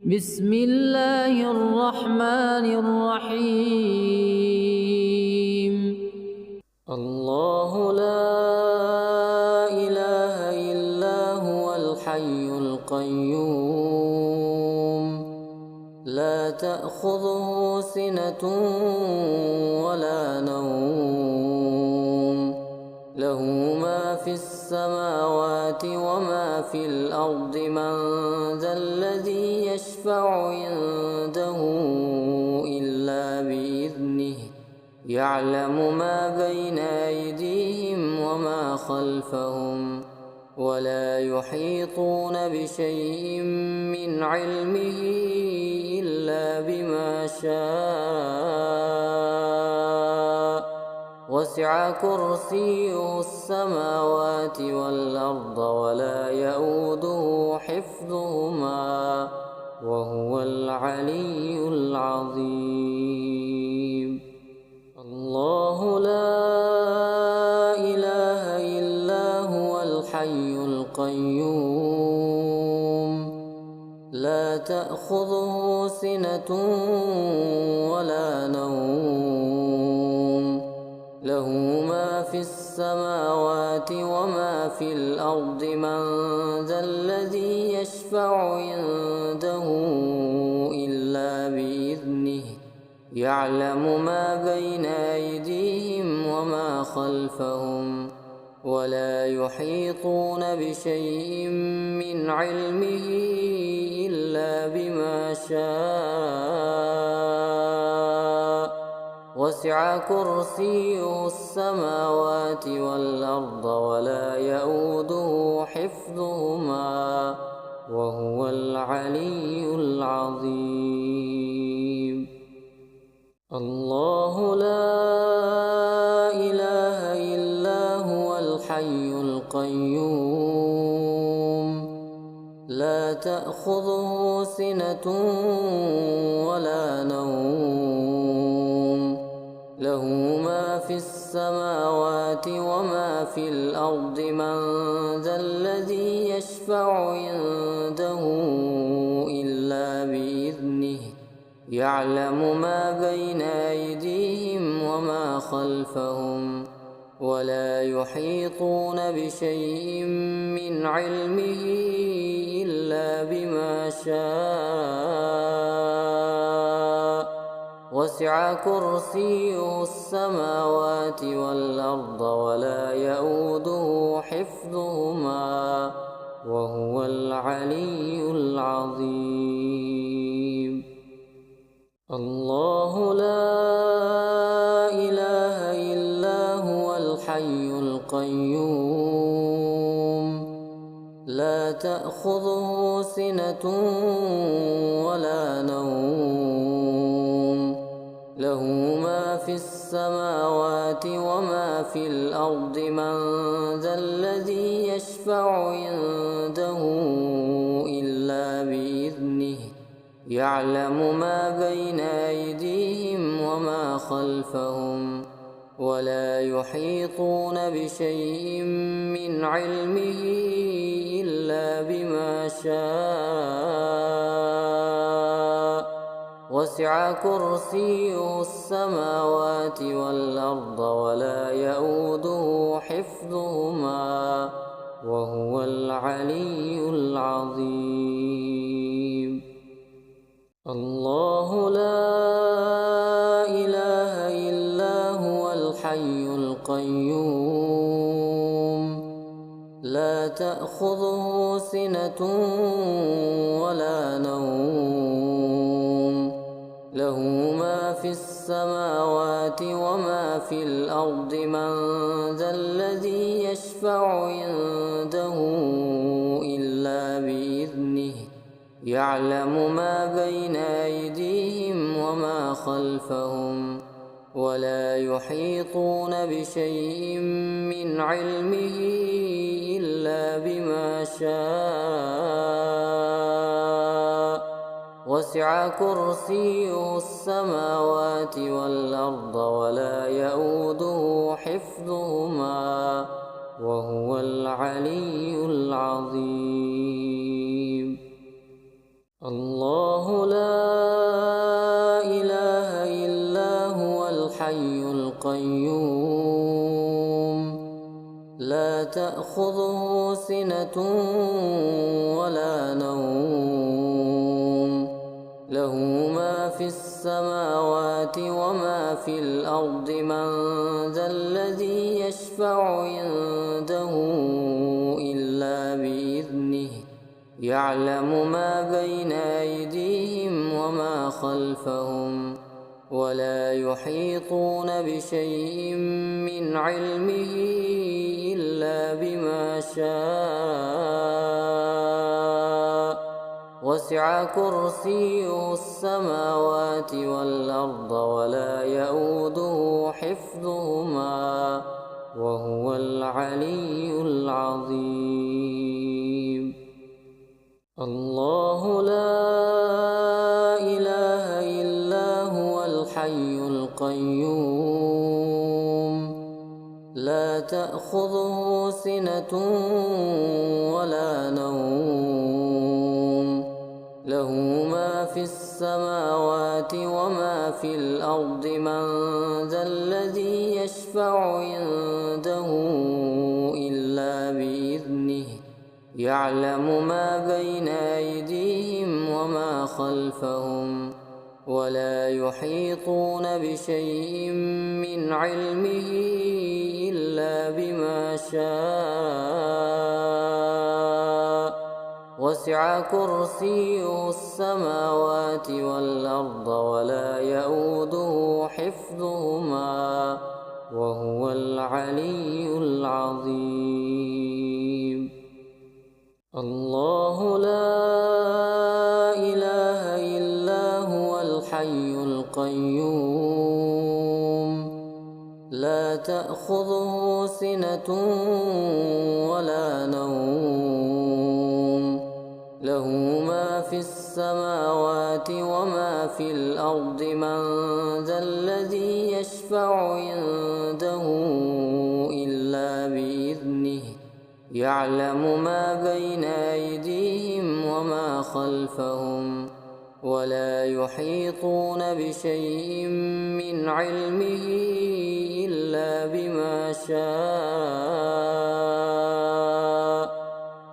بسم الله الرحمن الرحيم. الله لا إله إلا هو الحي القيوم لا تأخذه سنة ولا نوم له ما في السماوات وما في الأرض من ذا الذي يشفع عنده إلا بإذنه يعلم ما بين أيديهم وما خلفهم ولا يحيطون بشيء من علمه إلا بما شاء وسع كرسيه السماوات والأرض ولا يئوده حفظهما وهو العلي العظيم. الله لا إله إلا هو الحي القيوم لا تأخذه سنة ولا نوم له ما في السماوات وما في الأرض من ذا الذي يشفع عنده إلا بإذنه يعلم ما بين أيديهم وما خلفهم ولا يحيطون بشيء من علمه إلا بما شاء وسع كرسيه السماوات والأرض ولا يئوده حفظهما وهو العلي العظيم. الله لا إله إلا هو الحي القيوم لا تأخذه سنة ولا نوم له ما في السماوات وما في الأرض من ذا الذي يشفع عنده إلا بإذنه يعلم ما بين أيديهم وما خلفهم ولا يحيطون بشيء من علمه إلا بما شاء وسع كرسيه السماوات والأرض ولا يئوده حفظهما وهو العلي العظيم. الله لا إله إلا هو الحي القيوم لا تأخذه سنة ولا نوم له ما في السماوات وما في الأرض من ذا الذي يشفع عنده إلا بإذنه يعلم ما بين أيديهم وما خلفهم ولا يحيطون بشيء من علمه إلا بما شاء وسع كرسيه السماوات والأرض ولا يئوده حفظهما وهو العلي العظيم. الله لا إله إلا هو الحي القيوم لا تأخذه سنة ولا نوم له ما في السماوات وما في الأرض من ذا الذي يشفع عنده إلا بإذنه يعلم ما بين أيديهم وما خلفهم ولا يحيطون بشيء من علمه إلا بما شاء وسع كرسيه السماوات والأرض ولا يئوده حفظهما وهو العلي العظيم. الله تأخذه سنة ولا نوم له ما في السماوات وما في الأرض من ذا الذي يشفع عنده إلا بإذنه يعلم ما بين أيديهم وما خلفهم ولا يحيطون بشيء من علمه إلا بما شاء وسع كرسيه السماوات والأرض ولا يئوده حفظهما وهو العلي العظيم. الله لا إله إلا هو الحي القيوم لا تأخذه سنة ولا نوم له ما في السماوات وما في الأرض من ذا الذي يشفع عنده إلا بإذنه يعلم ما بين أيديهم وما خلفهم ولا يحيطون بشيء من علمه إلا بما شاء وسع كرسيه السماوات والأرض ولا يئوده حفظهما وهو العلي العظيم. الله لا إله إلا هو الحي القيوم لا تأخذه سنة ولا نوم له ما في السماوات وما في الأرض من ذا الذي يشفع عنده إلا بإذنه يعلم ما بين أيديهم وما خلفهم ولا يحيطون بشيء من علمه إلا بما شاء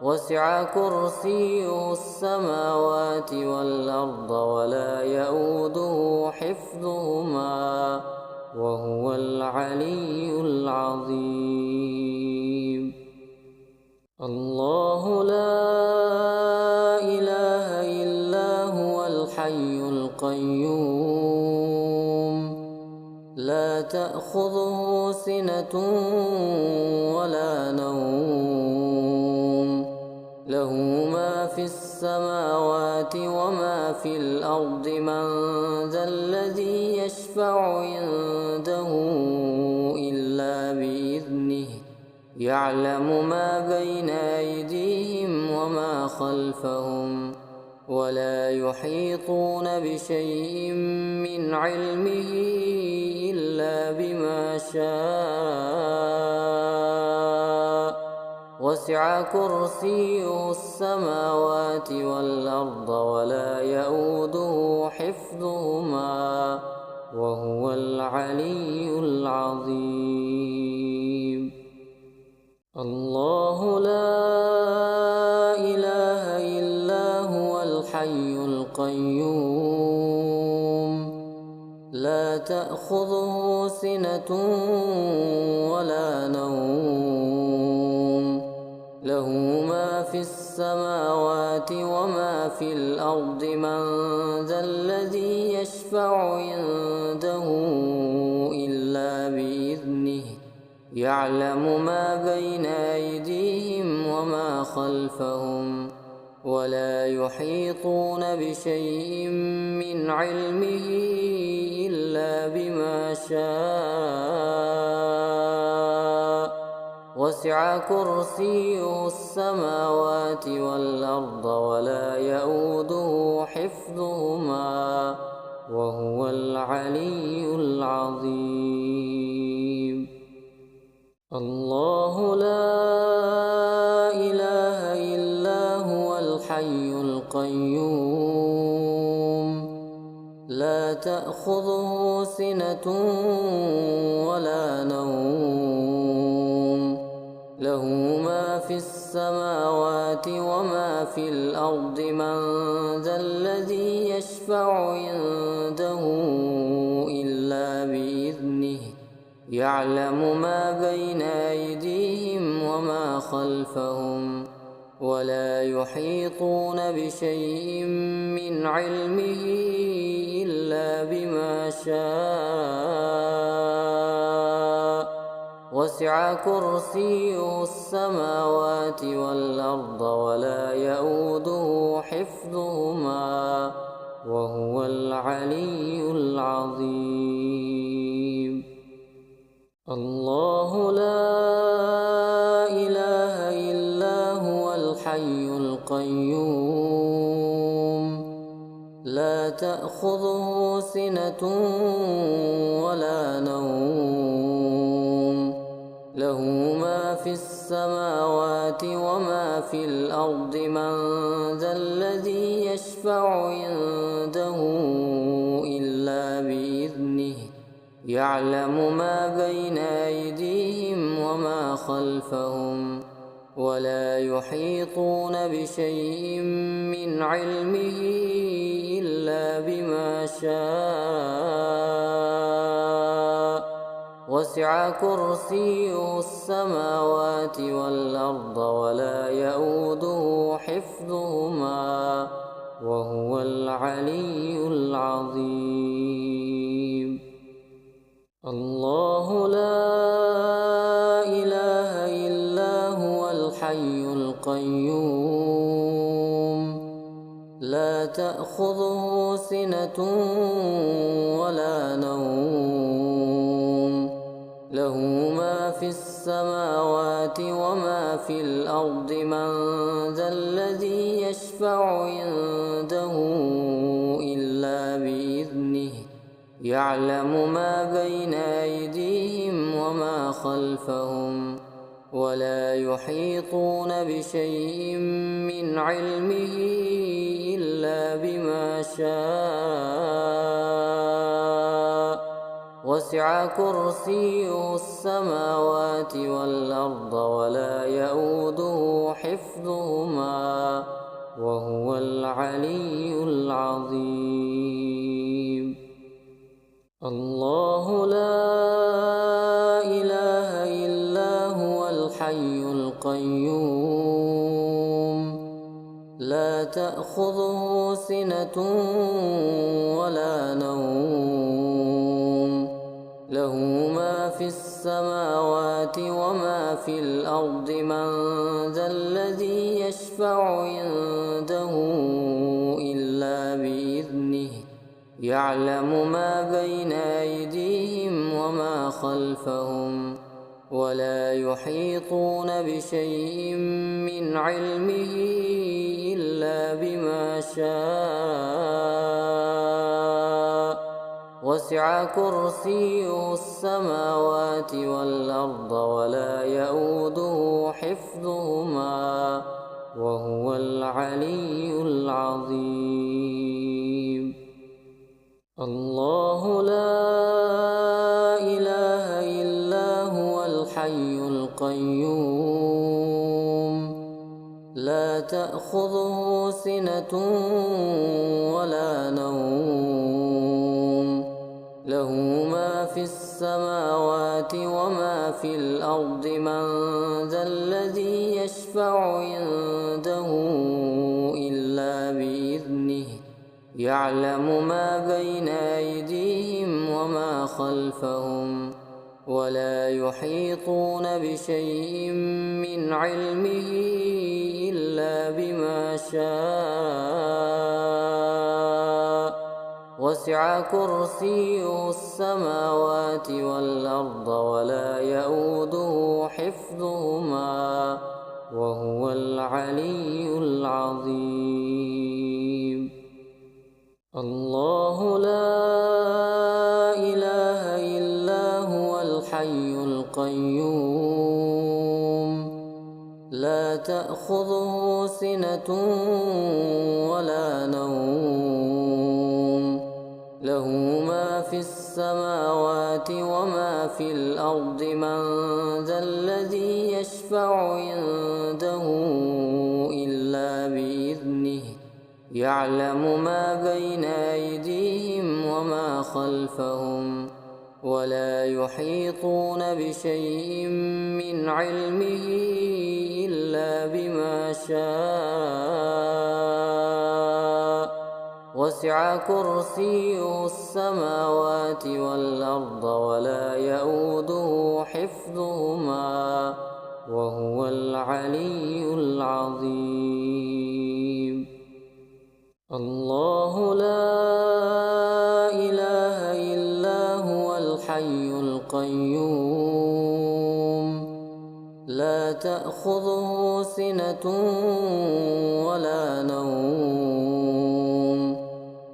وسع كرسيه السماوات والأرض ولا يئوده حفظهما وهو العلي العظيم. الله لا إله إلا هو الحي القيوم لا تأخذه سنة ولا نوم له ما في السماوات وما في الأرض من ذا الذي يشفع عنده إلا بإذنه يعلم ما بين أيديهم وما خلفهم ولا يحيطون بشيء من علمه إلا بما شاء وسع كرسيه السماوات والأرض ولا يئوده حفظهما وهو العلي العظيم. الله لا إله إلا هو الحي القيوم لا تأخذه سنة ولا نوم له ما في السماوات وما في الأرض من ذا الذي يشفع عنده إلا بإذنه يعلم ما بين أيديهم وما خلفهم ولا يحيطون بشيء من علمه إلا بما شاء وسع كرسيه السماوات والأرض ولا يئوده حفظهما وهو العلي العظيم. الله لا إله إلا هو الحي القيوم لا تأخذه سنة ولا نوم له ما في السماوات وما في الأرض من ذا الذي يشفع عنده إلا بإذنه يعلم ما بين أيديهم وما خلفهم ولا يحيطون بشيء من علمه إلا بما شاء وسع كرسيه السماوات والأرض ولا يئوده حفظهما وهو العلي العظيم. الله لا إله إلا هو الحي القيوم لا تأخذه سنة ولا نوم له ما في السماوات وما في الأرض من ذا الذي يشفع عنده إلا بإذنه يعلم ما بين أيديهم وما خلفهم ولا يحيطون بشيء من علمه إلا بما شاء وسع كرسيه السماوات والأرض ولا يئوده حفظهما وهو العلي العظيم. الله لا إله إلا هو الحي القيوم لا تأخذه سنة ولا نوم له ما في السماوات وما في الأرض من ذا الذي يشفع عنده إلا بإذنه يعلم ما بين أيديهم وما خلفهم ولا يحيطون بشيء من علمه إلا بما شاء وسع كرسيه السماوات والأرض ولا يئوده حفظهما وهو العلي العظيم. الله لا إله إلا هو الحي القيوم لا تأخذه سنة ولا نوم له ما في السماوات وما في الأرض من ذا الذي يشفع عنده إلا بإذنه يعلم ما بين أيديهم وما خلفهم ولا يحيطون بشيء من علمه إلا بما شاء وسع كرسيه السماوات والأرض ولا يئوده حفظهما وهو العلي العظيم. الله لا إله إلا هو الحي القيوم لا تأخذه سنة ولا نوم له ما في السماوات وما في الأرض من ذا الذي يشفع عنده إلا بإذنه يعلم ما بين أيديهم وما خلفهم ولا يحيطون بشيء من علمه إلا بما شاء وسع كرسيه السماوات والأرض ولا يئوده حفظهما وهو العلي العظيم. الله لا إله إلا هو الحي القيوم لا تأخذه سنة ولا نوم له ما في السماوات وما في الأرض من ذا الذي يشفع عنده إلا بإذنه يعلم ما بين أيديهم وما خلفهم ولا يحيطون بشيء من علمه إلا بما شاء وسع كرسيه السماوات والأرض ولا يئوده حفظهما وهو العلي العظيم. الله لا إله إلا هو الحي القيوم لا تأخذه سنة ولا نوم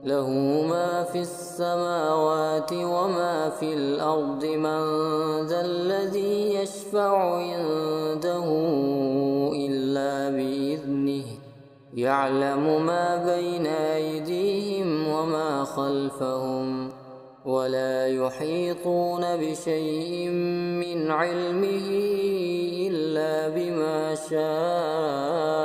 له ما في السماوات وما في الأرض من ذا الذي يشفع عنده إلا بإذنه يعلم ما بين أيديهم وما خلفهم ولا يحيطون بشيء من علمه إلا بما شاء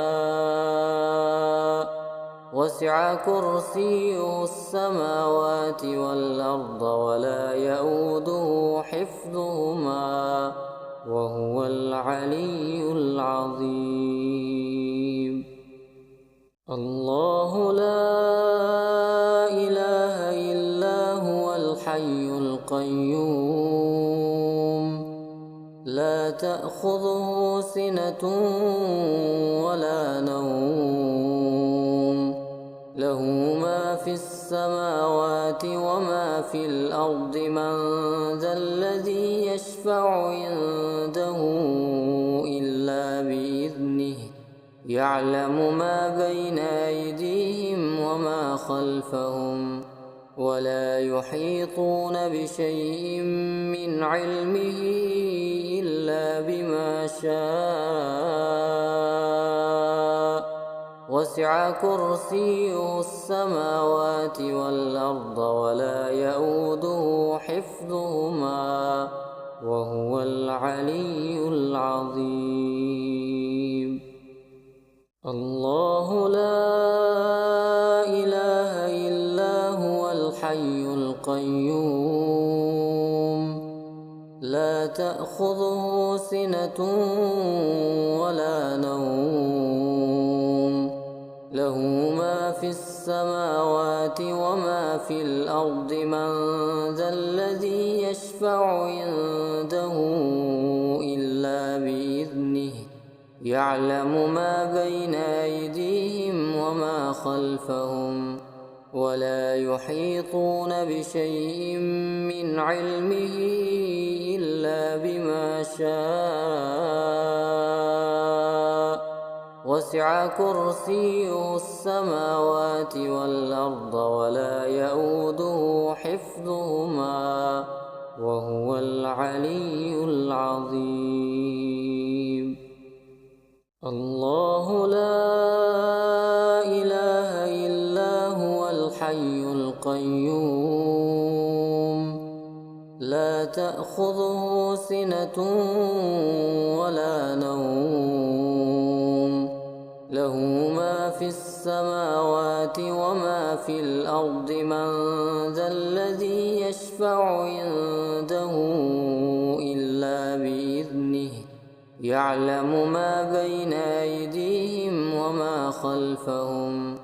وسع كرسيه السماوات والأرض ولا يئوده حفظهما وهو العلي العظيم. الله لا إله إلا هو الحي القيوم لا تأخذه سنة ولا نوم له ما في السماوات وما في الأرض من ذا الذي يشفع عنده إلا بإذنه يعلم ما بين أيديهم وما خلفهم ولا يحيطون بشيء من علمه إلا بما شاء وسع كرسيه السماوات والأرض ولا يئوده حفظهما وهو العلي العظيم. الله لا إله إلا هو الحي القيوم لا تأخذه سنة ولا نوم له ما في السماوات وما في الأرض من ذا الذي يشفع عنده إلا بإذنه يعلم ما بين أيديهم وما خلفهم ولا يحيطون بشيء من علمه إلا بما شاء وسع كرسيه السماوات والأرض ولا يئوده حفظهما وهو العلي العظيم. الله لا إله إلا هو الحي القيوم لا تأخذه سنة ولا نوم له ما في السماوات وما في الأرض من ذا الذي يشفع عنده إلا بإذنه يعلم ما بين أيديهم وما خلفهم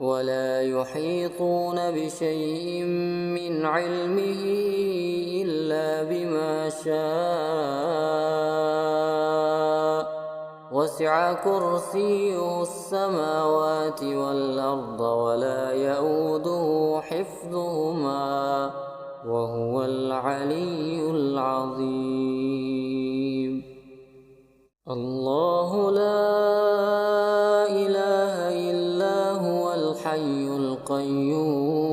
ولا يحيطون بشيء من علمه إلا بما شاء وسع كرسيه السماوات والأرض ولا يئوده حفظهما وهو العلي العظيم. الله لا إله إلا هو الحي القيوم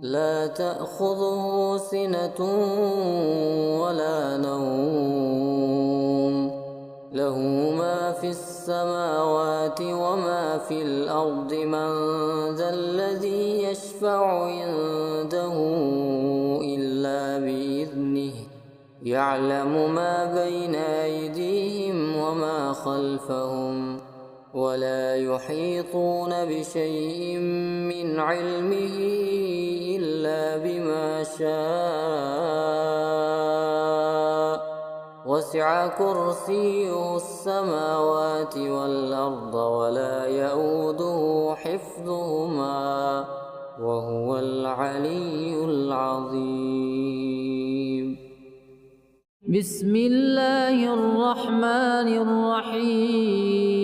لا تأخذه سنة ولا نوم له ما في السماوات وما في الأرض من ذا الذي يشفع عنده يحيطون بشيء من علمه إلا بما شاء وسع كرسيه السماوات والأرض ولا يئوده حفظهما وهو العلي العظيم. بسم الله الرحمن الرحيم.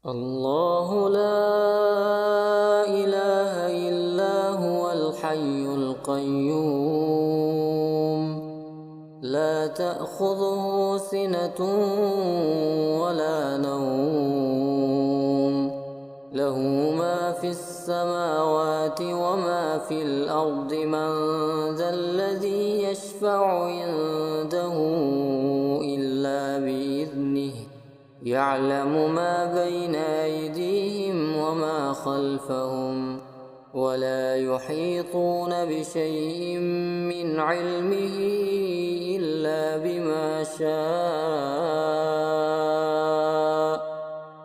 الله لا إله إلا هو الحي القيوم لا تأخذه سنة ولا نوم له ما في السماوات وما في الأرض من ذا الذي يشفع عنده إلا بإذنه يعلم ما بين أيديهم وما خلفهم ولا يحيطون بشيء من علمه إلا بما شاء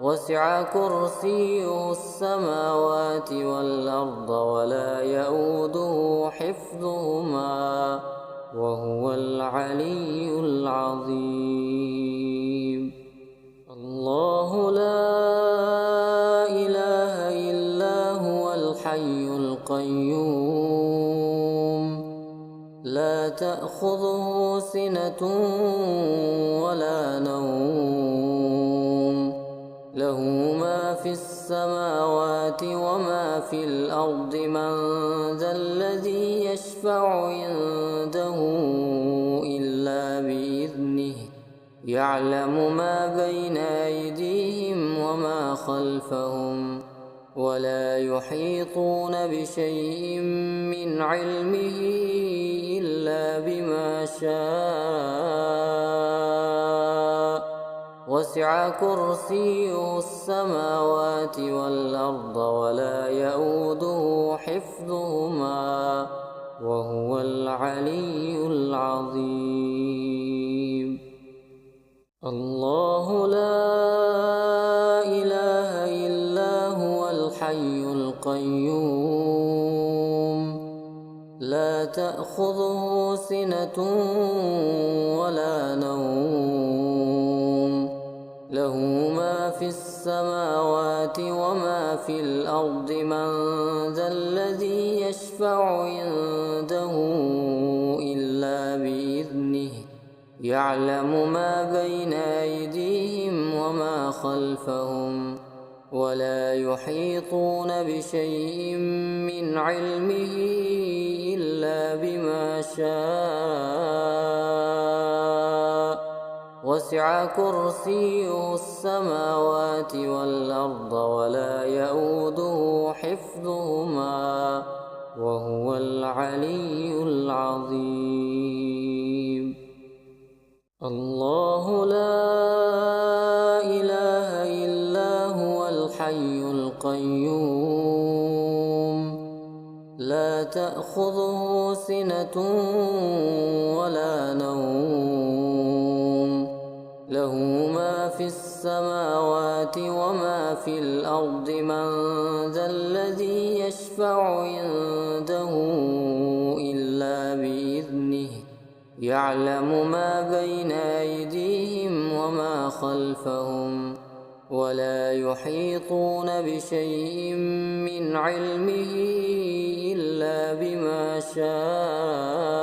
وسع كرسيه السماوات والأرض ولا يئوده حفظهما وهو العلي العظيم. الله لا إله إلا هو الحي القيوم لا تأخذه سنة ولا نوم له ما في السماوات وما في الأرض من ذا الذي يشفع عنده إلا بإذنه يعلم ما بين أيديهم وما خلفهم ولا يحيطون بشيء من علمه إلا بما شاء وسع كرسيه السماوات والأرض ولا يئوده حفظهما وهو العلي العظيم. الله لا إله إلا هو الحي القيوم لا تأخذه سنة ولا نوم له ما في السماوات وما في الأرض من ذا الذي يشفع عنده إلا بإذنه يعلم ما بين أيديهم وما خلفهم ولا يحيطون بشيء من علمه إلا بما شاء وسع كرسيه السماوات والأرض ولا يئوده حفظهما وهو العلي العظيم. الله لا إله إلا هو الحي القيوم لا تأخذه سنة ولا نوم له ما في السماوات وما في الأرض من ذا الذي يشفع عنده إلا بإذنه يعلم ما بين أيديهم وما خلفهم ولا يحيطون بشيء من علمه إلا بما شاء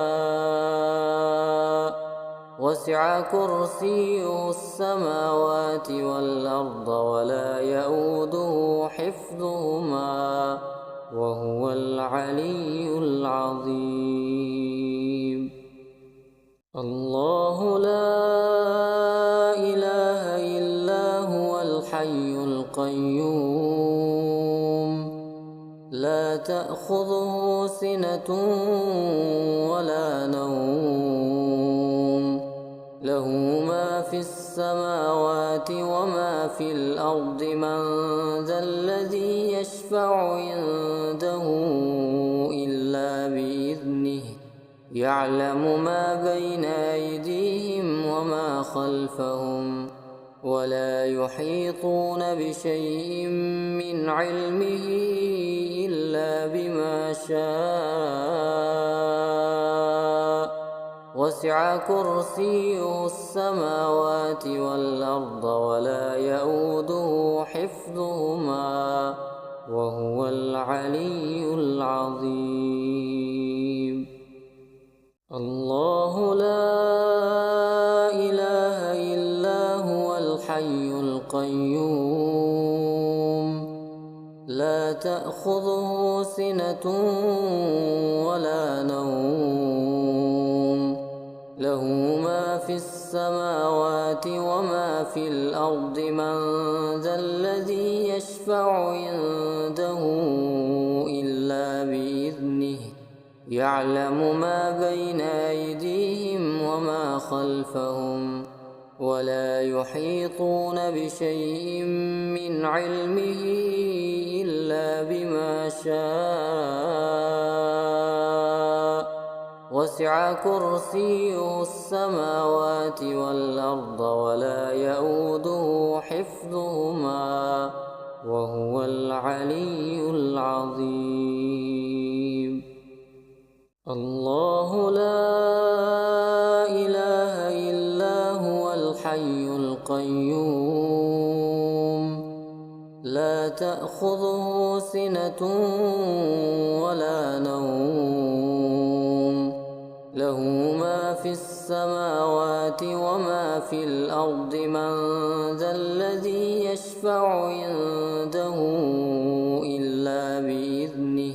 وسع كرسيه السماوات والأرض ولا يئوده حفظهما وهو العلي العظيم. الله لا إله إلا هو الحي القيوم لا تأخذه سنة ولا نوم له ما في السماوات وما في الأرض من ذا الذي يشفع عنده إلا بإذنه يعلم ما بين أيديهم وما خلفهم ولا يحيطون بشيء من علمه إلا بما شاء. وسع كرسيه السماوات والأرض ولا يئوده حفظهما وهو العلي العظيم. الله لا إله إلا هو الحي القيوم لا تأخذه سنة ولا نوم له ما في السماوات وما في الأرض من ذا الذي يشفع عنده إلا بإذنه يعلم ما بين أيديهم وما خلفهم ولا يحيطون بشيء من علمه إلا بما شاء. وسع كرسيه السماوات والأرض ولا يئوده حفظهما وهو العلي العظيم. الله لا إله إلا هو الحي القيوم لا تأخذه سنة ولا نوم له ما في السماوات وما في الأرض من ذا الذي يشفع عنده إلا بإذنه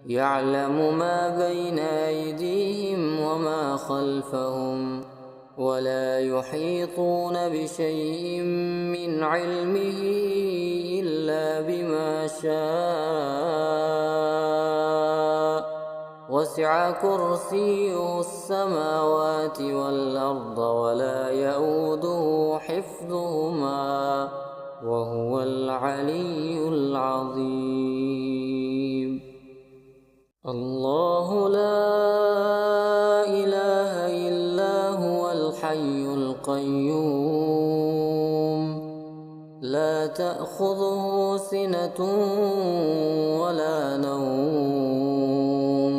يعلم ما بين أيديهم وما خلفهم ولا يحيطون بشيء من علمه إلا بما شاء. وسع كرسيه السماوات والأرض ولا يئوده حفظهما وهو العلي العظيم. الله لا إله إلا هو الحي القيوم لا تأخذه سنة ولا نوم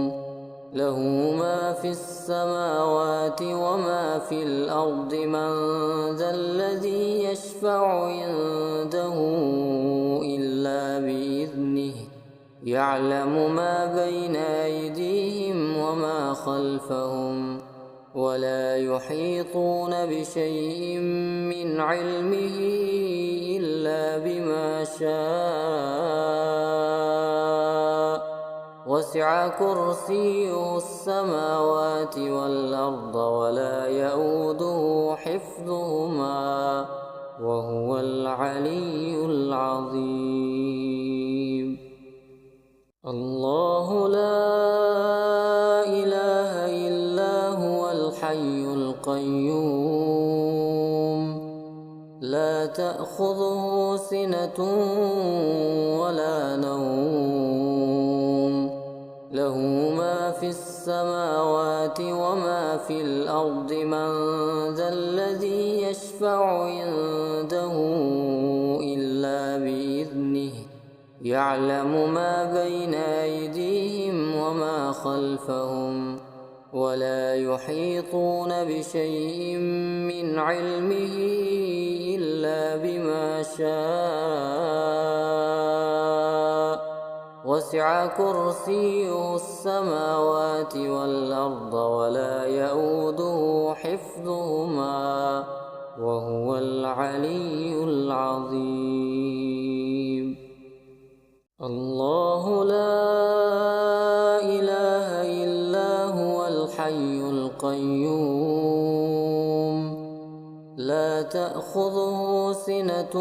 له ما في السماوات وما في الأرض من ذا الذي يشفع عنده إلا بإذنه يعلم ما بين أيديهم وما خلفهم ولا يحيطون بشيء من علمه إلا بما شاء. وسع كرسيه السماوات والأرض ولا يئوده حفظهما وهو العلي العظيم. الله لا إله إلا هو الحي القيوم لا تأخذه سنة ولا نوم له ما في السماوات وما في الأرض من ذا الذي يشفع عنده إلا بإذنه يعلم ما بين أيديهم وما خلفهم ولا يحيطون بشيء من علمه إلا بما شاء. وسع كرسيه السماوات والأرض ولا يئوده حفظهما وهو العلي العظيم. الله لا إله إلا هو الحي القيوم لا تأخذه سنة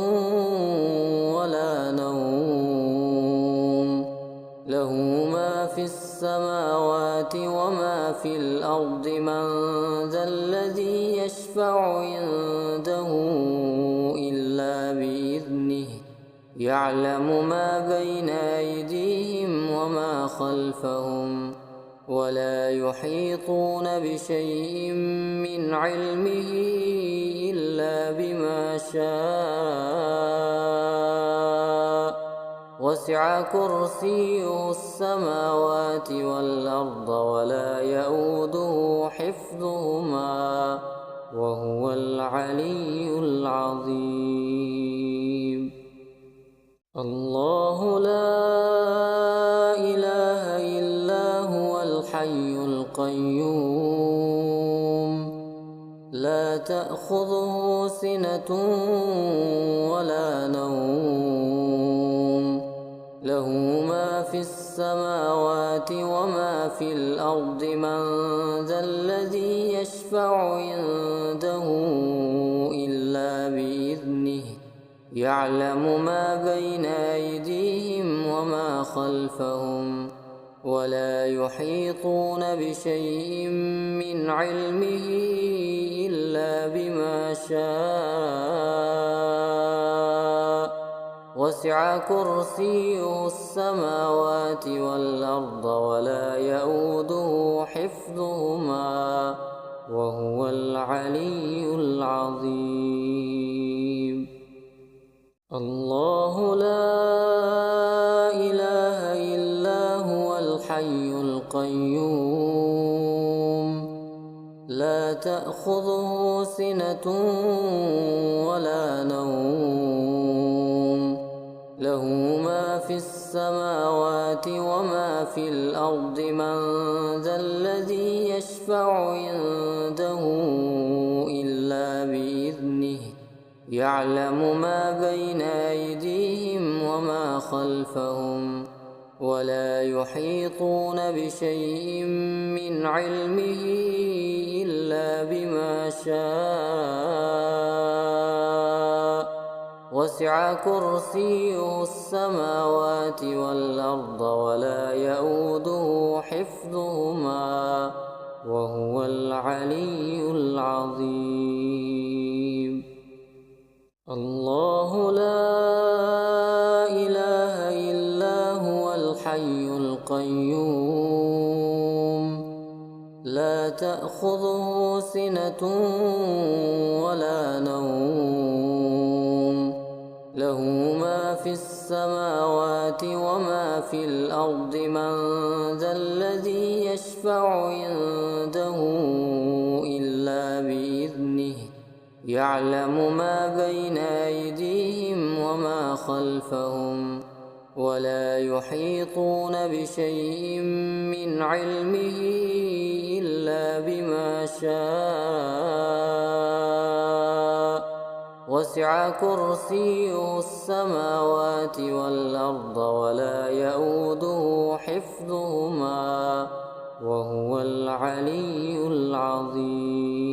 ولا نوم له ما في السماوات وما في الأرض من ذا الذي يشفع عنده إلا بإذنه يعلم ما بين أيديهم وما خلفهم ولا يحيطون بشيء من علمه إلا بما شاء. وسع كرسيه السماوات والأرض ولا يئوده حفظهما وهو العلي العظيم. الله لا إله إلا هو الحي القيوم لا تأخذه سنة ولا نوم له ما في السماوات وما في الأرض من ذا الذي يشفع عنده إلا بإذنه يعلم ما بين أيديهم وما خلفهم ولا يحيطون بشيء من علمه إلا بما شاء. وسع كرسيه السماوات والأرض ولا يئوده حفظهما وهو العلي العظيم. الله لا إله إلا هو الحي القيوم لا تأخذه سنة ولا نوم له ما في السماوات وما في الأرض من ذا الذي يشفع عنده إلا بإذنه يعلم ما بين أيديهم وما خلفهم ولا يحيطون بشيء من علمه إلا بما شاء. وسع كرسيه السماوات والأرض ولا يئوده حفظهما وهو العلي العظيم. الله لا إله إلا هو الحي القيوم لا تأخذه سنة ولا نوم له ما في السماوات وما في الأرض من ذا الذي يشفع عنده إلا بإذنه يعلم ما بين أيديهم وما خلفهم ولا يحيطون بشيء من علمه إلا بما شاء. وسع كرسيه السماوات والأرض ولا يئوده حفظهما وهو العلي العظيم.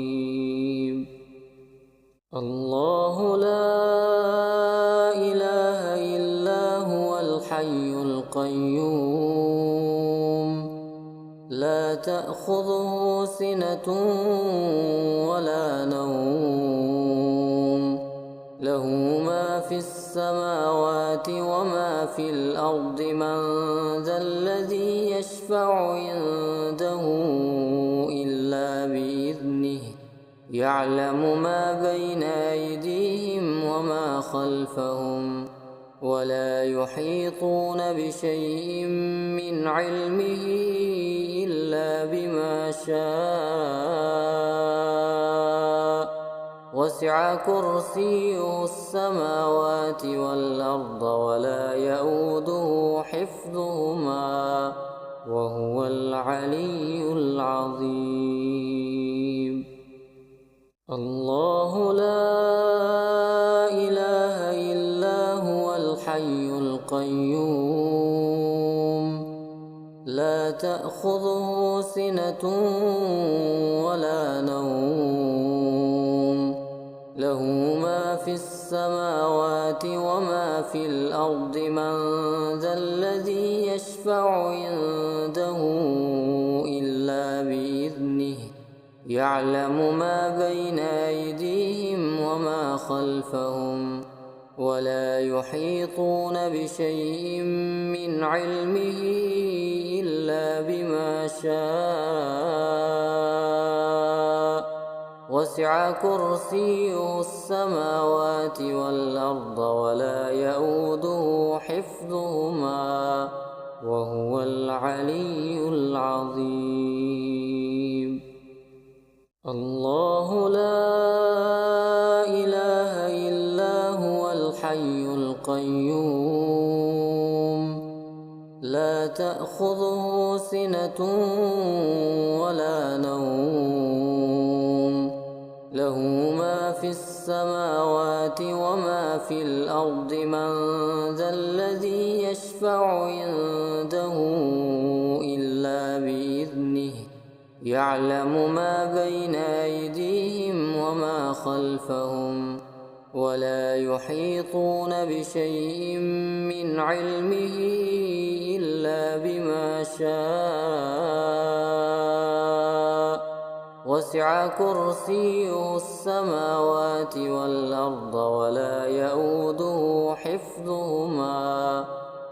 الله لا إله إلا هو الحي القيوم لا تأخذه سنة ولا نوم له ما في السماوات وما في الأرض من ذا الذي يشفع عنده إلا بإذنه يعلم ما بين أيديهم وما خلفهم ولا يحيطون بشيء من علمه إلا بما شاء. وسع كرسيه السماوات والأرض ولا يئوده حفظهما وهو العلي العظيم. الله لا إله إلا هو الحي القيوم لا تأخذه سنة ولا نوم له ما في السماوات وما في الأرض من ذا الذي يشفع عنده إلا بإذنه يعلم ما بين أيديهم وما خلفهم ولا يحيطون بشيء من علمه إلا إلا بما شاء وسع كرسيه السماوات والأرض ولا يئوده حفظهما وهو العلي العظيم. الله لا إله إلا هو الحي القيوم لا تأخذه سنة ولا نوم له ما في السماوات وما في الأرض من ذا الذي يشفع عنده إلا بإذنه يعلم ما بين أيديهم وما خلفهم ولا يحيطون بشيء من علمه إلا بما شاء وسع كرسيه السماوات والأرض ولا يئوده حفظهما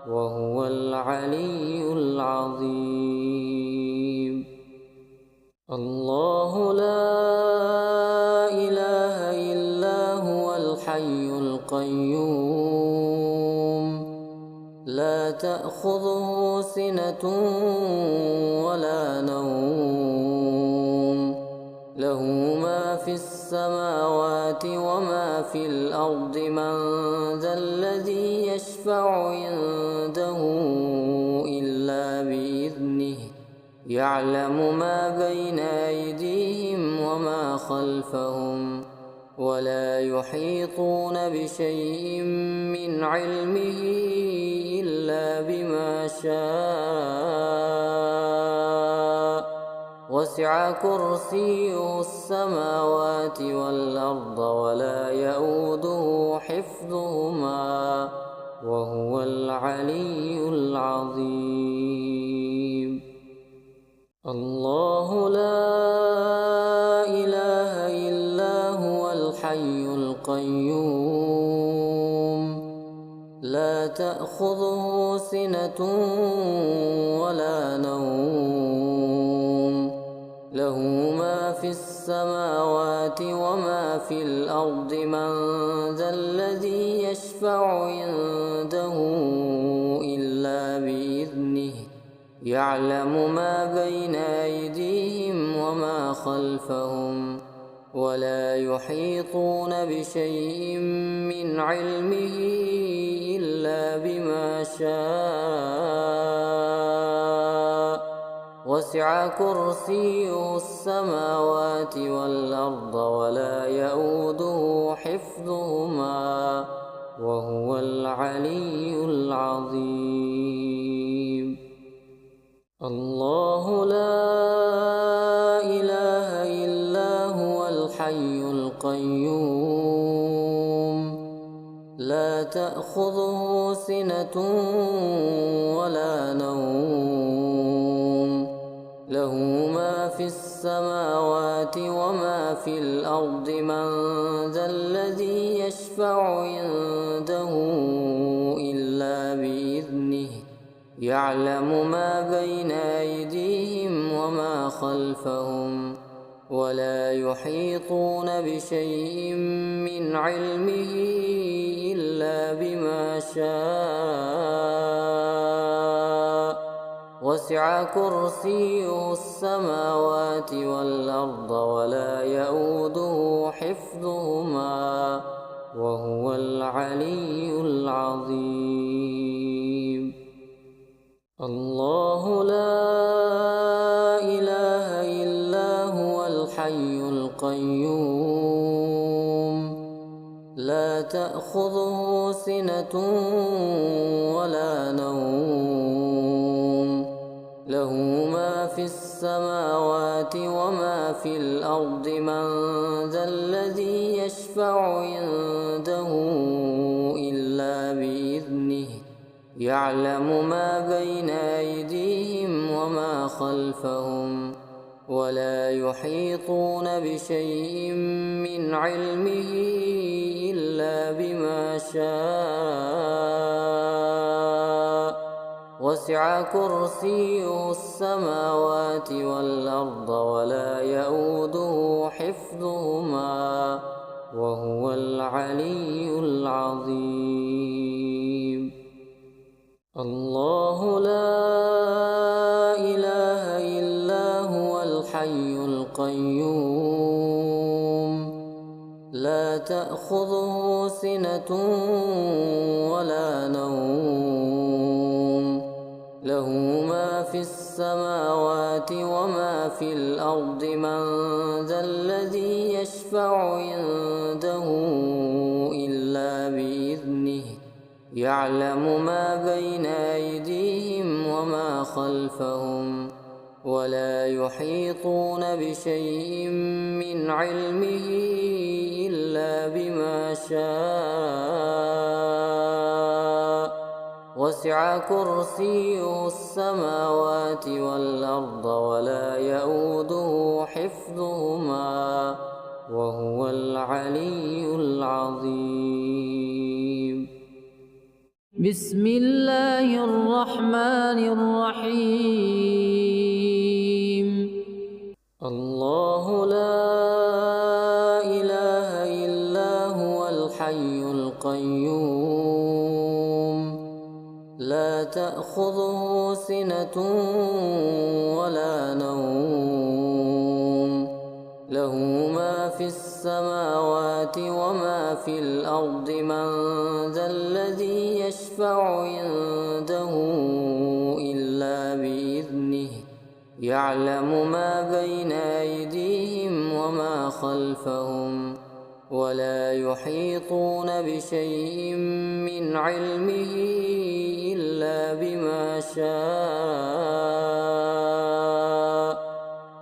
وهو العلي العظيم. الله لا إله إلا هو الحي القيوم لا تأخذه سنة ولا نوم له ما في السماوات وما في الأرض من ذا الذي يشفع عنده إلا بإذنه يعلم ما بين أيديهم وما خلفهم ولا يحيطون بشيء من علمه إلا بما شاء وسع كرسيه السماوات والأرض ولا يئوده حفظهما وهو العلي العظيم. الله لا إله إلا هو الحي القيوم لا تأخذه سنة ولا نوم له ما في السماوات وما في الأرض من ذا الذي يشفع عنده إلا بإذنه يعلم ما بين أيديهم وما خلفهم ولا يحيطون بشيء من علمه إلا بما شاء وسع كرسيه السماوات والأرض ولا يئوده حفظهما وهو العلي العظيم. الله لا إله إلا هو الحي القيوم لا تأخذه سنة ولا نوم له ما في السماوات وما في الأرض من ذا الذي يشفع عنده إلا بإذنه يعلم ما بين أيديهم وما خلفهم ولا يحيطون بشيء من علمه إلا بما شاء وسع كرسيه السماوات والأرض ولا يئوده حفظهما وهو العلي العظيم. الله لا إله إلا هو الحي القيوم لا تأخذه سنة ولا نوم له ما في السماوات وما في الأرض من ذا الذي يشفع عنده إلا بإذنه يعلم ما بين أيديهم وما خلفهم ولا يحيطون بشيء من علمه إلا بما شاء وسع كرسيه السماوات والأرض ولا يئوده حفظهما وهو العلي العظيم. الله لا إله إلا هو الحي القيوم لا تأخذه سنة ولا نوم له ما في السماوات وما في الأرض من ذا الذي يشفع عنده إلا بإذنه يعلم ما بين أيديهم وما خلفهم ولا يحيطون بشيء من علمه إلا بما شاء وسع كرسيه السماوات والأرض ولا يئوده حفظهما وهو العلي العظيم. بسم الله الرحمن الرحيم. الله لا إله إلا هو الحي القيوم لا تأخذه سنة ولا نوم له ما في السماوات وما في الأرض من ذا الذي يشفع عنده إلا بإذنه يعلم ما بين أيديهم وما خلفهم ولا يحيطون بشيء من علمه إلا بما شاء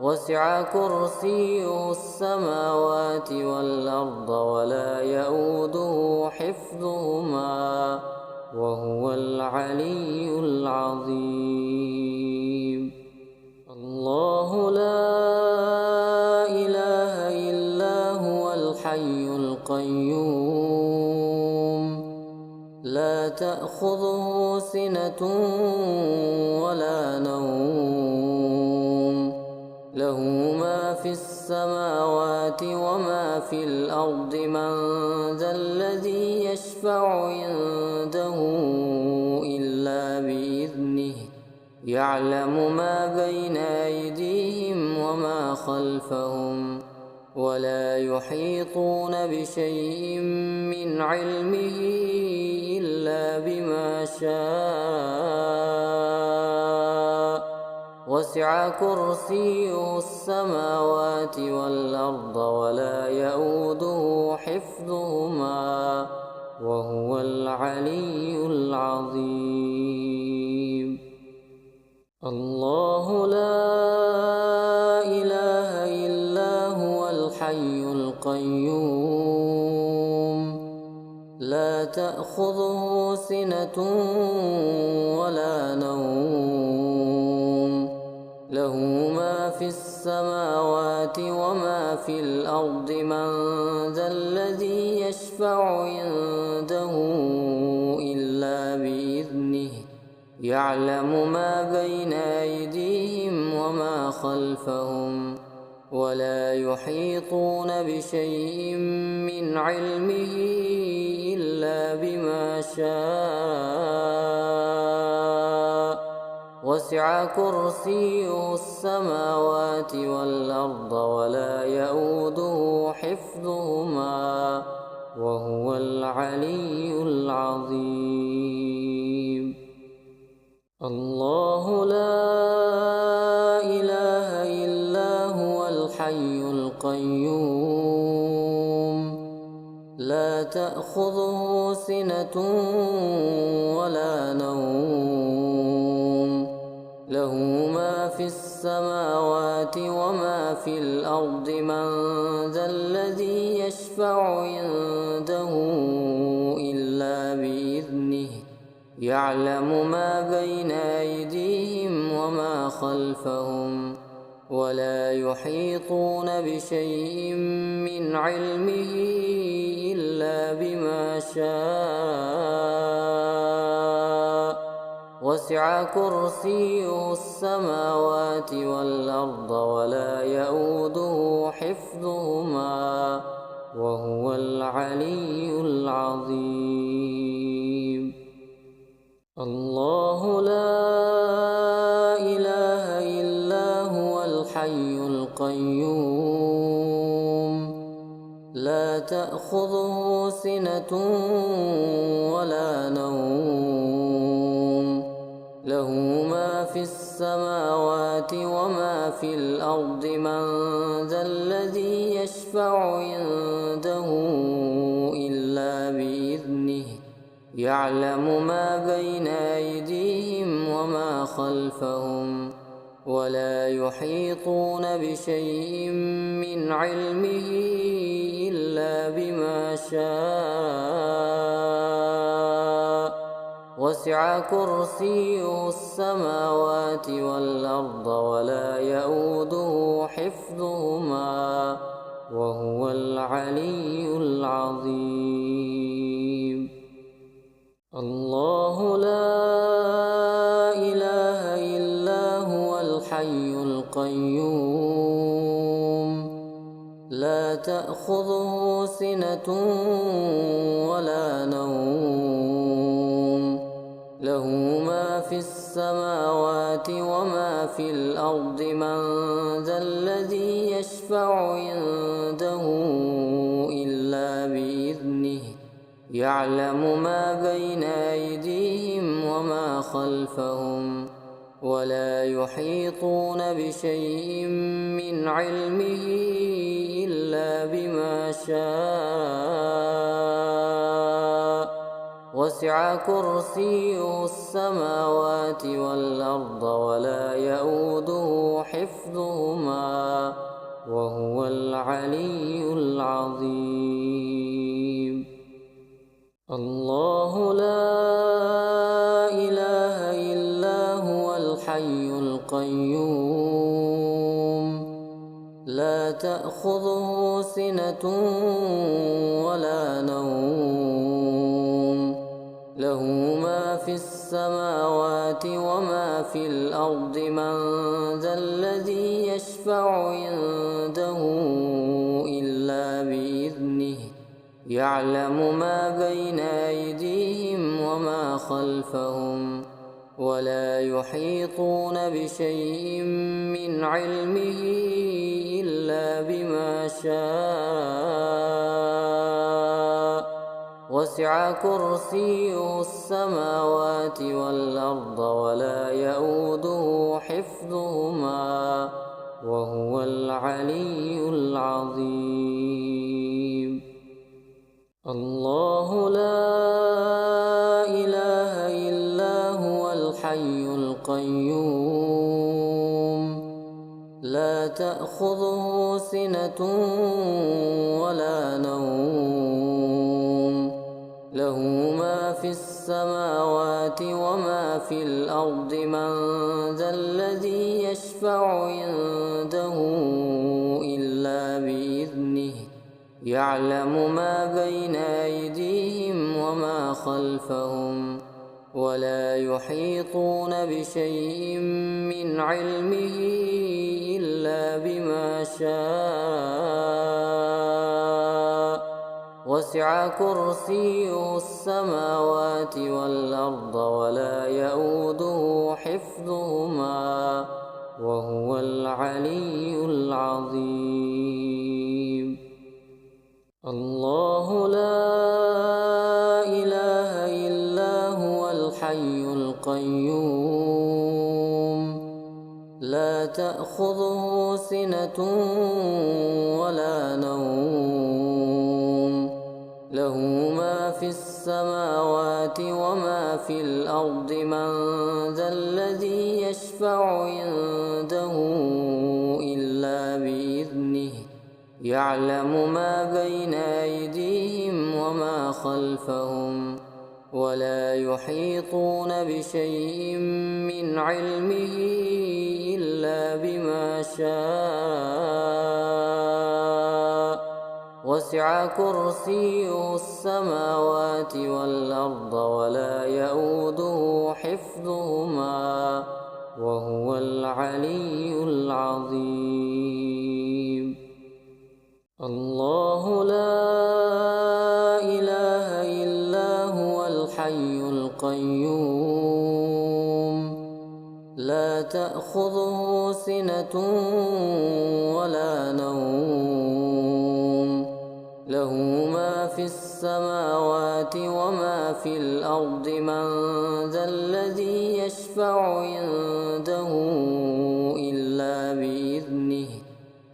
وسع كرسيه السماوات والأرض ولا يئوده حفظهما وهو العلي العظيم. الله لا إله إلا هو الحي القيوم لا تأخذه سنة ولا نوم له ما في السماوات وما في الأرض من ذا الذي يشفع عنده إلا بإذنه يعلم ما بين أيديهم وما خلفهم ولا يحيطون بشيء من علمه إلا بما شاء وسع كرسيه السماوات والأرض ولا يئوده حفظهما وهو العلي العظيم. الله لا إله إلا هو الحي القيوم لا تأخذه سنة ولا نوم له ما في السماوات وما في الأرض من ذا الذي يشفع عنده إلا بإذنه يعلم ما بين أيديهم وما خلفهم ولا يحيطون بشيء من علمه إلا بما شاء وسع كرسيه السماوات والأرض ولا يئوده حفظهما وهو العلي العظيم. الله لا إله إلا هو الحي القيوم لا تأخذه سنة ولا نوم له ما في السماوات وما في الأرض من ذا الذي يشفع عنده إلا بإذنه يعلم ما بين أيديهم وما خلفهم ولا يحيطون بشيء من علمه إلا بما شاء وسع كرسيه السماوات والأرض ولا يئوده حفظهما وهو العلي العظيم. الله لا إله إلا هو الحي القيوم لا تأخذه سنة ولا نوم له ما في السماوات وما في الأرض من ذا الذي يشفع عنده إلا بإذنه يعلم ما بين أيديهم وما خلفهم ولا يحيطون بشيء من علمه إلا بما شاء وسع كرسيه السماوات والأرض ولا يئوده حفظهما وهو العلي العظيم. الله لا إله إلا هو الحي القيوم لا تأخذه سنة ولا نوم له ما في السماوات وما في الأرض من ذا الذي يشفع عنده إلا بإذنه يعلم ما بين أيديهم وما خلفهم ولا يحيطون بشيء من علمه إلا بما شاء وسع كرسيه السماوات والأرض ولا يئوده حفظهما وهو العلي العظيم. الله لا إله إلا هو الحي القيوم لا تأخذه سنة ولا نوم له ما في السماوات وما في الأرض من ذا الذي يشفع عنده إلا بإذنه يعلم ما بين أيديهم وما خلفهم ولا يحيطون بشيء من علمه إلا بما شاء وسع كرسيه السماوات والأرض ولا يئوده حفظهما وهو العلي العظيم. الله لا إله إلا هو الحي القيوم لا تأخذه سنة ولا نوم له ما في السماوات وما في الأرض من ذا الذي يشفع عنده إلا بإذنه يعلم ما بين أيديهم وما خلفهم ولا يحيطون بشيء من علمه إلا بما شاء وسع كرسيه السماوات والأرض ولا يئوده حفظهما وهو العلي العظيم. الله لا إله إلا هو الحي القيوم لا تأخذه سنة ولا نوم له ما في السماوات وما في الأرض من ذا الذي يشفع عنده إلا بإذنه يعلم ما بين أيديهم وما خلفهم ولا يحيطون بشيء من علمه إلا بما شاء وسع وسع كرسيه السماوات والأرض ولا يئوده حفظهما وهو العلي العظيم. الله لا إله إلا هو الحي القيوم لا تأخذه سنة ولا نوم له ما في السماوات وما في الأرض من ذا الذي يشفع عنده إلا بإذنه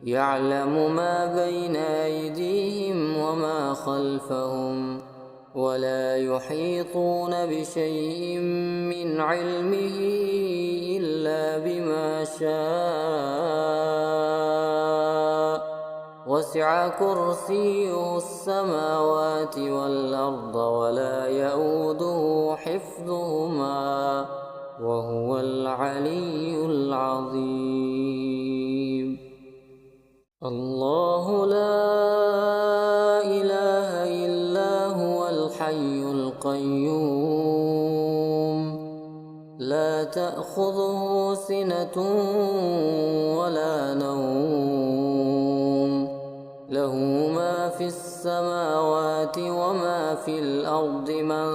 يعلم ما بين أيديهم وما خلفهم ولا يحيطون بشيء من علمه إلا بما شاء وسع كرسيه السماوات والأرض ولا يئوده حفظهما وهو العلي العظيم. الله لا إله إلا هو الحي القيوم لا تأخذه سنة ولا نوم له ما في السماوات وما في الأرض من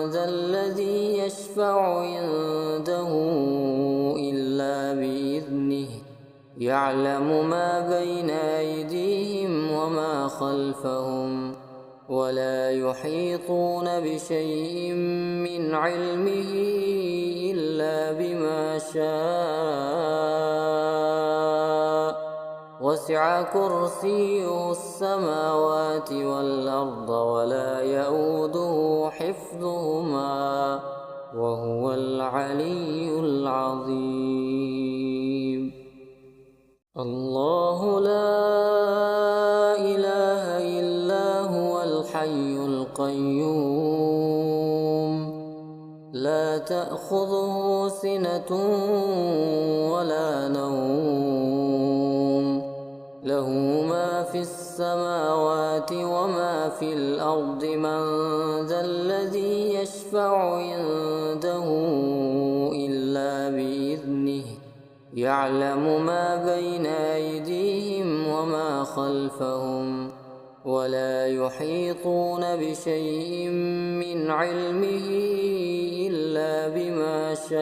ذا الذي يشفع عنده إلا بإذنه يعلم ما بين أيديهم وما خلفهم ولا يحيطون بشيء من علمه إلا بما شاء وسع كرسيه السماوات والأرض ولا يئوده حفظهما وهو العلي العظيم. الله لا إله إلا هو الحي القيوم لا تأخذه سنة ولا نوم له ما في السماوات وما في الأرض من ذا الذي يشفع عنده إلا بإذنه يعلم ما بين أيديهم وما خلفهم ولا يحيطون بشيء من علمه إلا بما شاء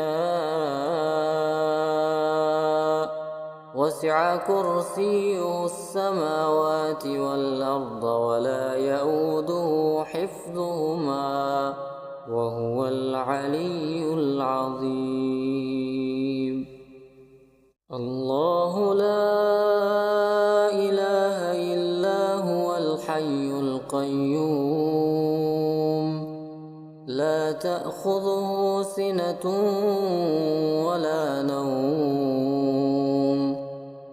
وسع كرسيه السماوات والأرض ولا يئوده حفظهما وهو العلي العظيم. الله لا إله إلا هو الحي القيوم لا تأخذه سنة ولا نوم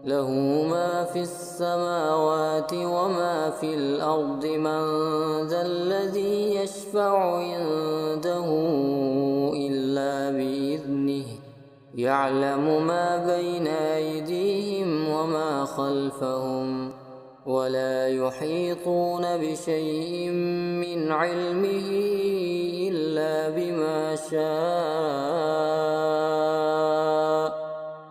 له ما في السماوات وما في الأرض من ذا الذي يشفع عنده إلا بإذنه يعلم ما بين أيديهم وما خلفهم ولا يحيطون بشيء من علمه إلا بما شاء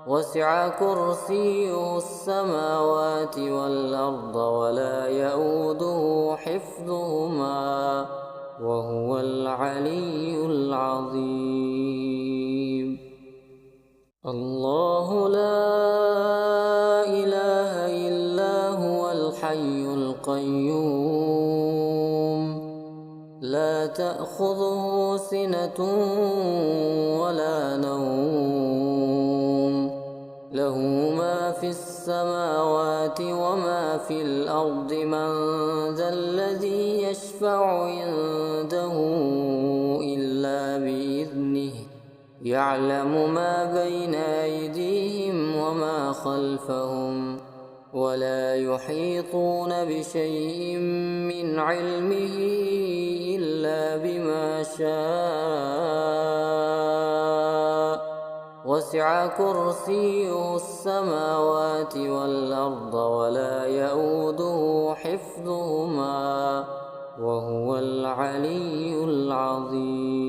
وسع كرسيه السماوات والأرض ولا يئوده حفظهما وهو العلي العظيم. الله لا إله إلا هو الحي القيوم لا تأخذه سنة ولا نوم له ما في السماوات وما في الأرض من ذا الذي يشفع عنده إلا بإذنه يعلم ما بين أيديهم وما خلفهم ولا يحيطون بشيء من علمه إلا بما شاء وسع كرسيه السماوات والأرض ولا يئوده حفظهما وهو العلي العظيم.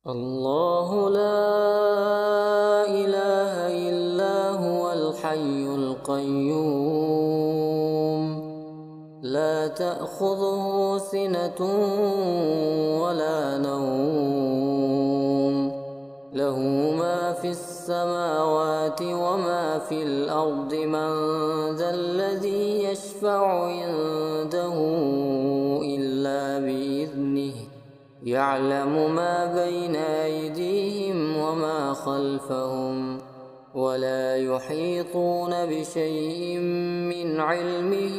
الله لا إله إلا هو الحي القيوم لا تأخذه سنة ولا نوم له ما في السماوات وما في الأرض من ذا الذي يشفع عنده إلا بإذنه يعلم ما بين أيديهم وما خلفهم ولا يحيطون بشيء من علمه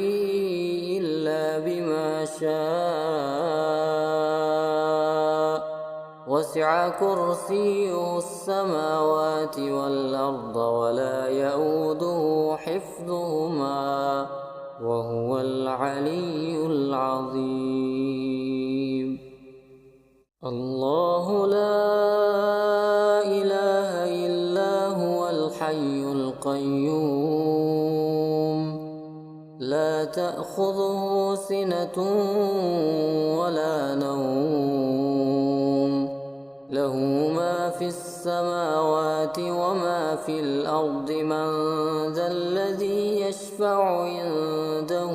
إلا بما شاء وسع كرسيه السماوات والأرض ولا يئوده حفظهما وهو العلي العظيم. الله لا إله إلا هو الحي القيوم لا تأخذه سنة ولا نوم له ما في السماوات وما في الأرض من ذا الذي يشفع عنده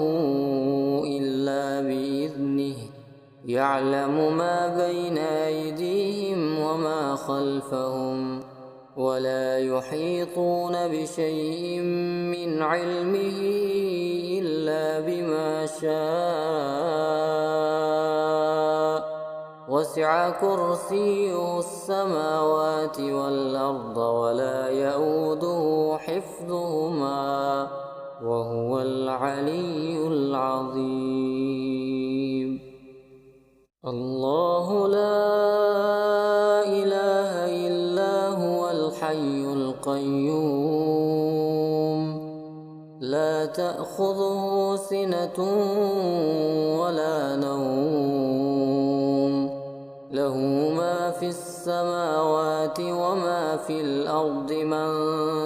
إلا بإذنه يعلم ما بين أيديهم وما خلفهم ولا يحيطون بشيء من علمه إلا بما شاء وسع كرسيه السماوات والأرض ولا يئوده حفظهما وهو العلي العظيم. الله لا إله إلا هو الحي القيوم لا تأخذه سنة ولا نوم له ما في السماوات وما في الأرض من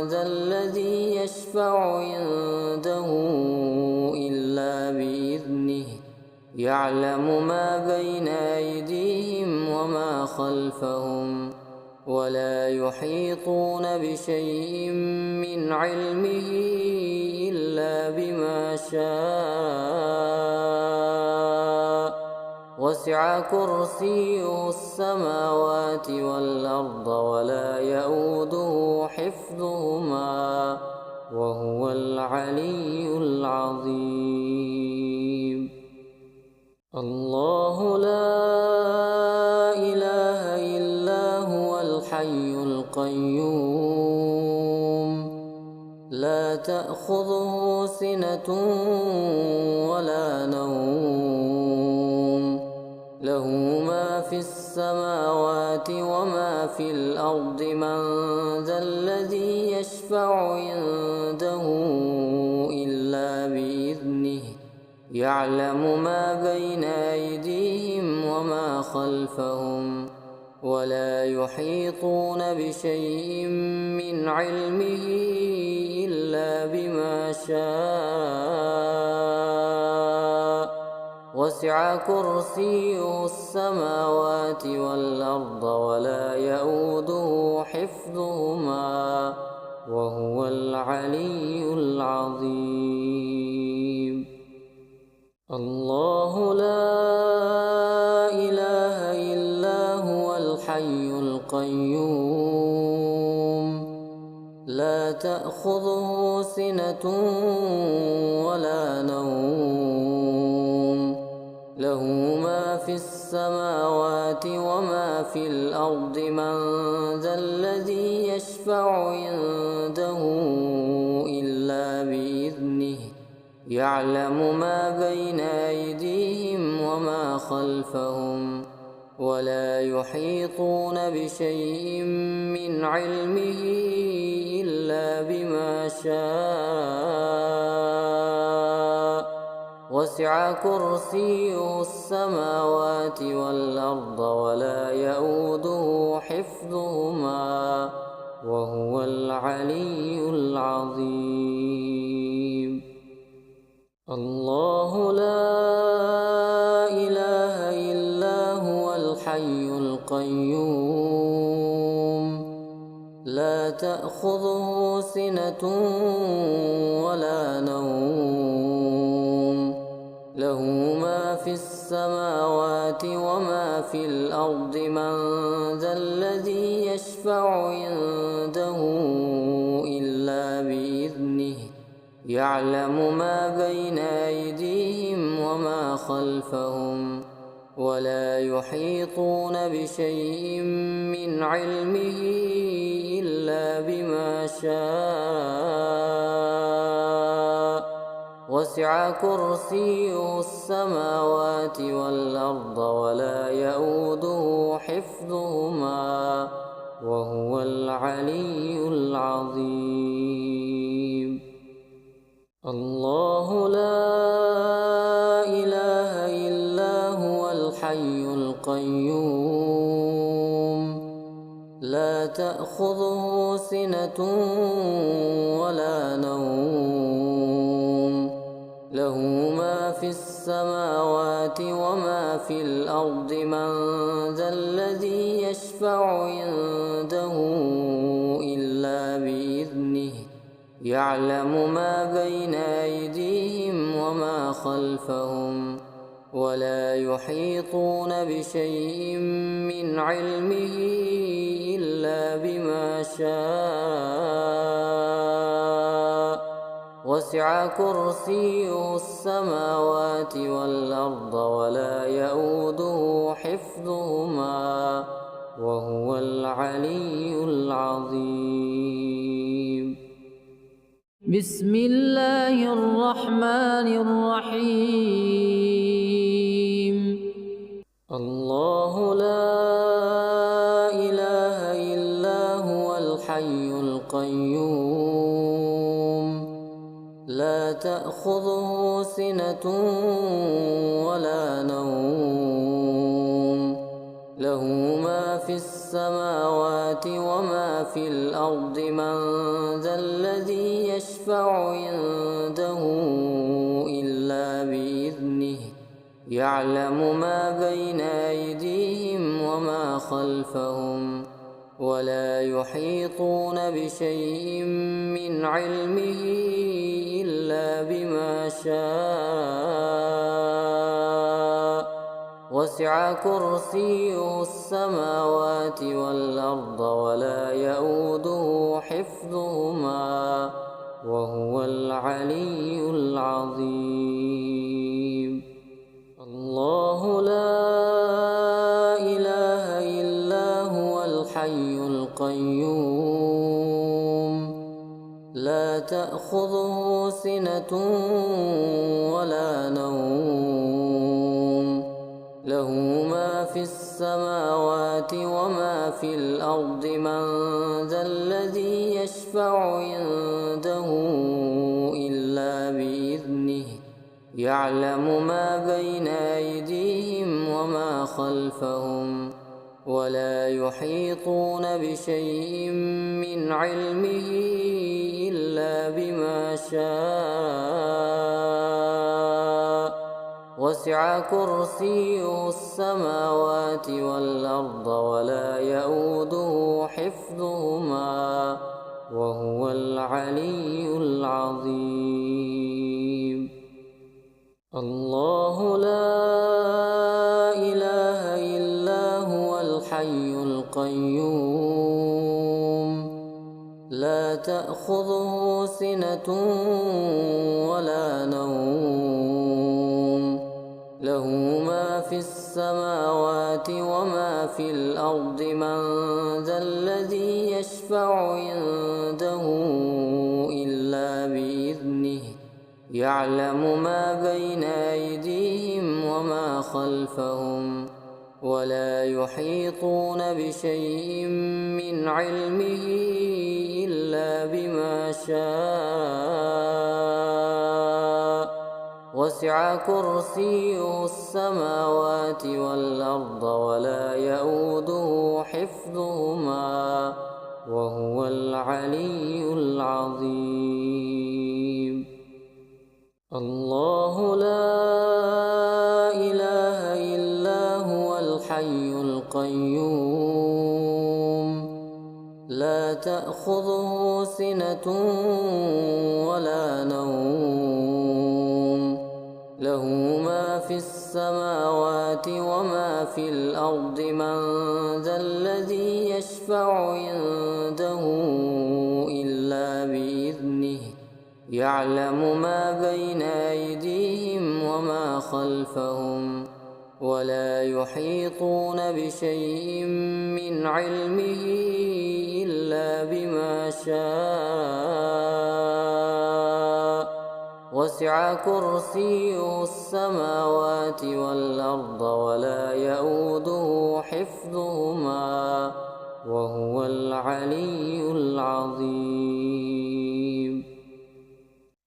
ذا الذي يشفع عنده إلا بإذنه يعلم ما بين أيديهم وما خلفهم ولا يحيطون بشيء من علمه إلا بما شاء وسع كرسيه السماوات والأرض ولا يئوده حفظهما وهو العلي العظيم. الله لا إله إلا هو الحي القيوم لا تأخذه سنة ولا نوم له ما في السماوات وما في الأرض من ذا الذي يشفع عنده إلا بإذنه يعلم ما بين أيديهم وما خلفهم ولا يحيطون بشيء من علمه إلا بما شاء وسع كرسيه السماوات والأرض ولا يئوده حفظهما وهو العلي العظيم. الله لا إله إلا هو الحي القيوم لا تأخذه سنة ولا نوم له ما في السماوات وما في الأرض من ذا الذي يشفع عنده إلا بإذنه يعلم ما بين أيديهم وما خلفهم ولا يحيطون بشيء من علمه إلا بما شاء وسع وسع كرسيه السماوات والأرض ولا يئوده حفظهما وهو العلي العظيم. الله لا إله إلا هو الحي القيوم لا تأخذه سنة ولا نوم له ما في السماوات وما في الأرض من ذا الذي يشفع عنده إلا بإذنه يعلم ما بين أيديهم وما خلفهم ولا يحيطون بشيء من علمه إلا بما شاء وسع كرسيه السماوات والأرض ولا يئوده حفظهما وهو العلي العظيم. الله لا إله إلا هو الحي القيوم لا تأخذه سنة ولا نوم له ما في السماوات وما في الأرض من ذا الذي يشفع عنده إلا بإذنه يعلم ما بين أيديهم وما خلفهم ولا يحيطون بشيء من علمه إلا بما شاء وسع كرسيه السماوات والأرض ولا يئوده حفظهما وهو العلي العظيم. بسم الله الرحمن الرحيم. الله لا إله إلا هو الحي القيوم لا تأخذه سنة ولا نوم له ما في السماوات وما في الأرض من ذا الذي يشفع عنده إلا بإذنه يعلم ما بين أيديهم وما خلفهم ولا يحيطون بشيء من علمه إلا بما شاء وسع كرسيه السماوات والأرض ولا يئوده حفظهما وهو العلي العظيم. الله لا إله إلا هو الحي القيوم لا تأخذه سنة ولا نوم له ما في السماوات وما في الأرض من ذا الذي يشفع عنده إلا بإذنه يعلم ما بين أيديهم وما خلفهم ولا يحيطون بشيء من علمه إلا بما شاء وسع كرسيه السماوات والأرض ولا يئوده حفظهما وهو العلي العظيم. الله لا إله إلا هو الحي القيوم لا تأخذه سنة ولا نوم له ما في السماوات وما في الأرض من ذا الذي يشفع عنده إلا بإذنه يعلم ما بين أيديهم وما خلفهم ولا يحيطون بشيء من علمه إلا بما شاء وسع وسع كرسيه السماوات والأرض ولا يئوده حفظهما وهو العلي العظيم. الله لا إله إلا هو الحي القيوم لا تأخذه سنة ولا نوم له ما في السماوات وما في الأرض من ذا الذي يشفع عنده إلا بإذنه يعلم ما بين أيديهم وما خلفهم ولا يحيطون بشيء من علمه إلا بما شاء وسع كرسيه السماوات والأرض ولا يئوده حفظهما وهو العلي العظيم.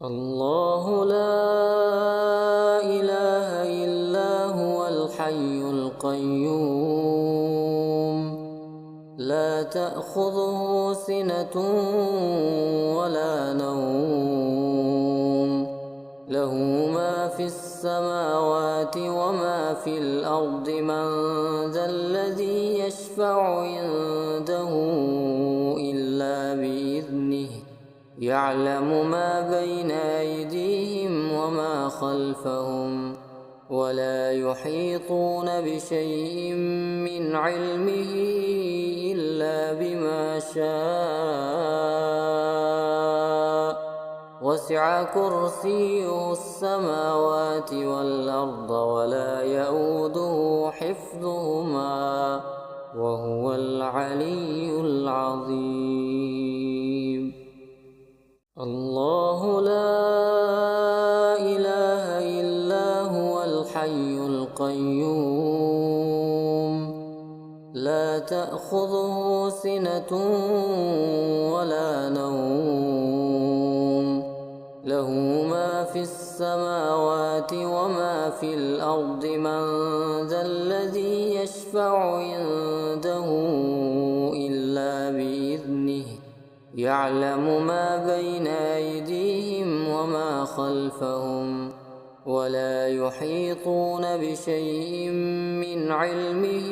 الله لا إله إلا هو الحي القيوم لا تأخذه سنة ولا نوم له ما في السماوات وما في الأرض من ذا الذي يشفع عنده إلا بإذنه يعلم ما بين أيديهم وما خلفهم ولا يحيطون بشيء من علمه إلا بما شاء وسع كرسيه السماوات والأرض ولا يئوده حفظهما وهو العلي العظيم. الله لا إله إلا هو الحي القيوم لا تأخذه سنة ولا نوم له ما في السماوات وما في الأرض من ذا الذي يشفع عنده إلا بإذنه يعلم ما بين أيديهم وما خلفهم ولا يحيطون بشيء من علمه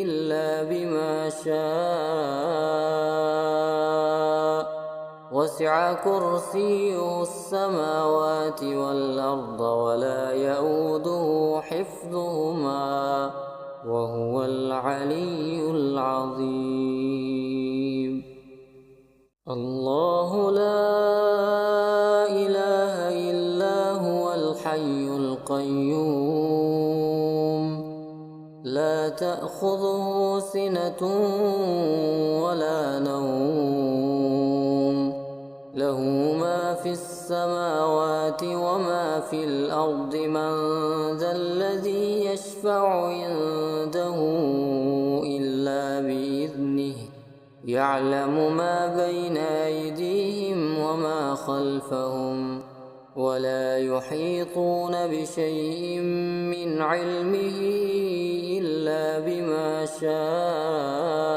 إلا بما شاء وسع كرسيه السماوات والأرض ولا يئوده حفظهما وهو العلي العظيم. الله لا إله إلا هو الحي القيوم لا تأخذه سنة ولا نوم له ما في السماوات وما في الأرض من ذا الذي يشفع عنده إلا بإذنه يعلم ما بين أيديهم وما خلفهم ولا يحيطون بشيء من علمه إلا بما شاء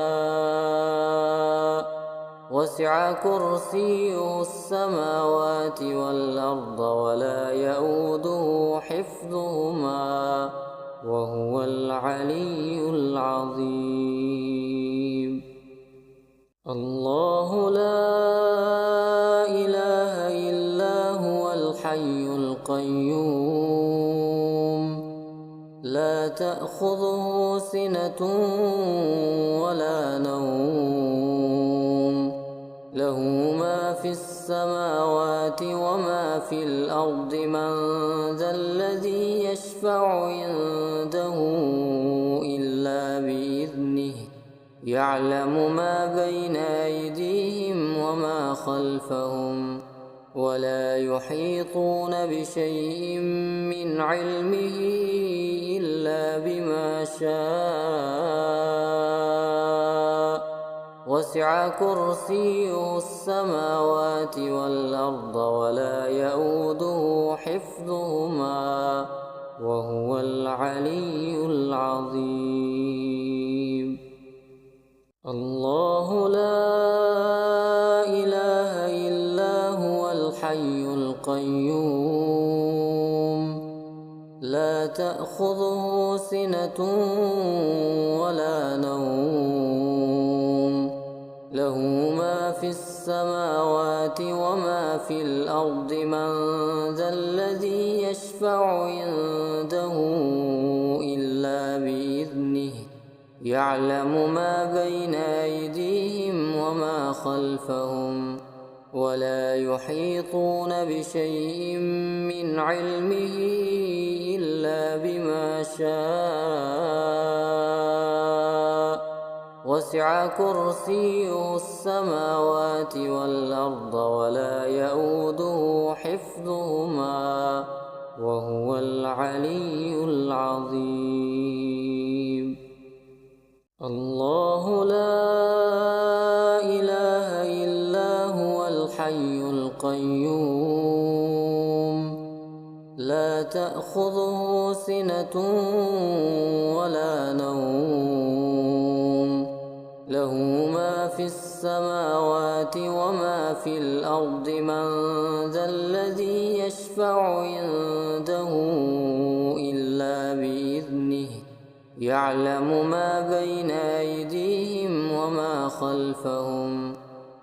وسع كرسيه السماوات والأرض ولا يئوده حفظهما وهو العلي العظيم. الله لا إله إلا هو الحي القيوم لا تأخذه سنة ولا نوم له ما في السماوات وما في الأرض من ذا الذي يشفع عنده إلا بإذنه يعلم ما بين أيديهم وما خلفهم ولا يحيطون بشيء من علمه إلا بما شاء وسع كرسيه السماوات والأرض ولا يئوده حفظهما وهو العلي العظيم. الله لا إله إلا هو الحي القيوم لا تأخذه سنة ولا نوم له ما في السماوات وما في الأرض من ذا الذي يشفع عنده إلا بإذنه يعلم ما بين أيديهم وما خلفهم ولا يحيطون بشيء من علمه إلا بما شاء وسع كرسيه السماوات والأرض ولا يئوده حفظهما وهو العلي العظيم. الله لا إله إلا هو الحي القيوم لا تأخذه سنة ولا نوم له ما في السماوات وما في الأرض من ذا الذي يشفع عنده إلا بإذنه يعلم ما بين أيديهم وما خلفهم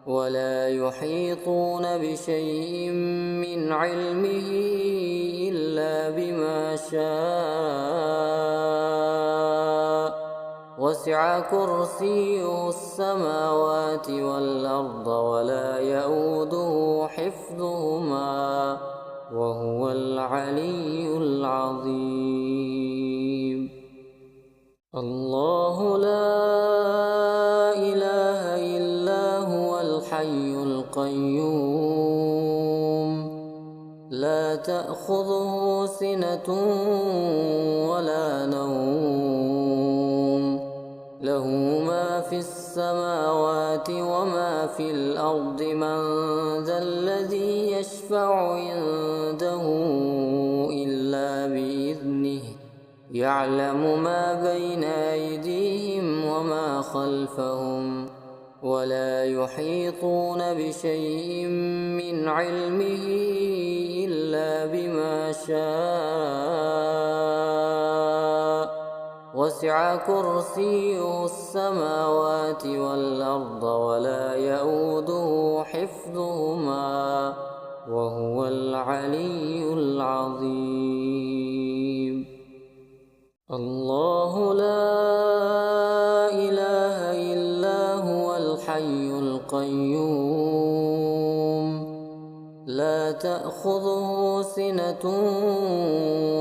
ولا يحيطون بشيء من علمه إلا بما شاء وسع كرسيه السماوات والأرض ولا يئوده حفظهما وهو العلي العظيم. الله لا إله إلا هو الحي القيوم لا تأخذه سنة ولا نوم له ما في السماوات وما في الأرض من ذا الذي يشفع عنده إلا بإذنه يعلم ما بين أيديهم وما خلفهم ولا يحيطون بشيء من علمه إلا بما شاء وسع كرسيه السماوات والأرض ولا يئوده حفظهما وهو العلي العظيم. الله لا إله إلا هو الحي القيوم لا تأخذه سنة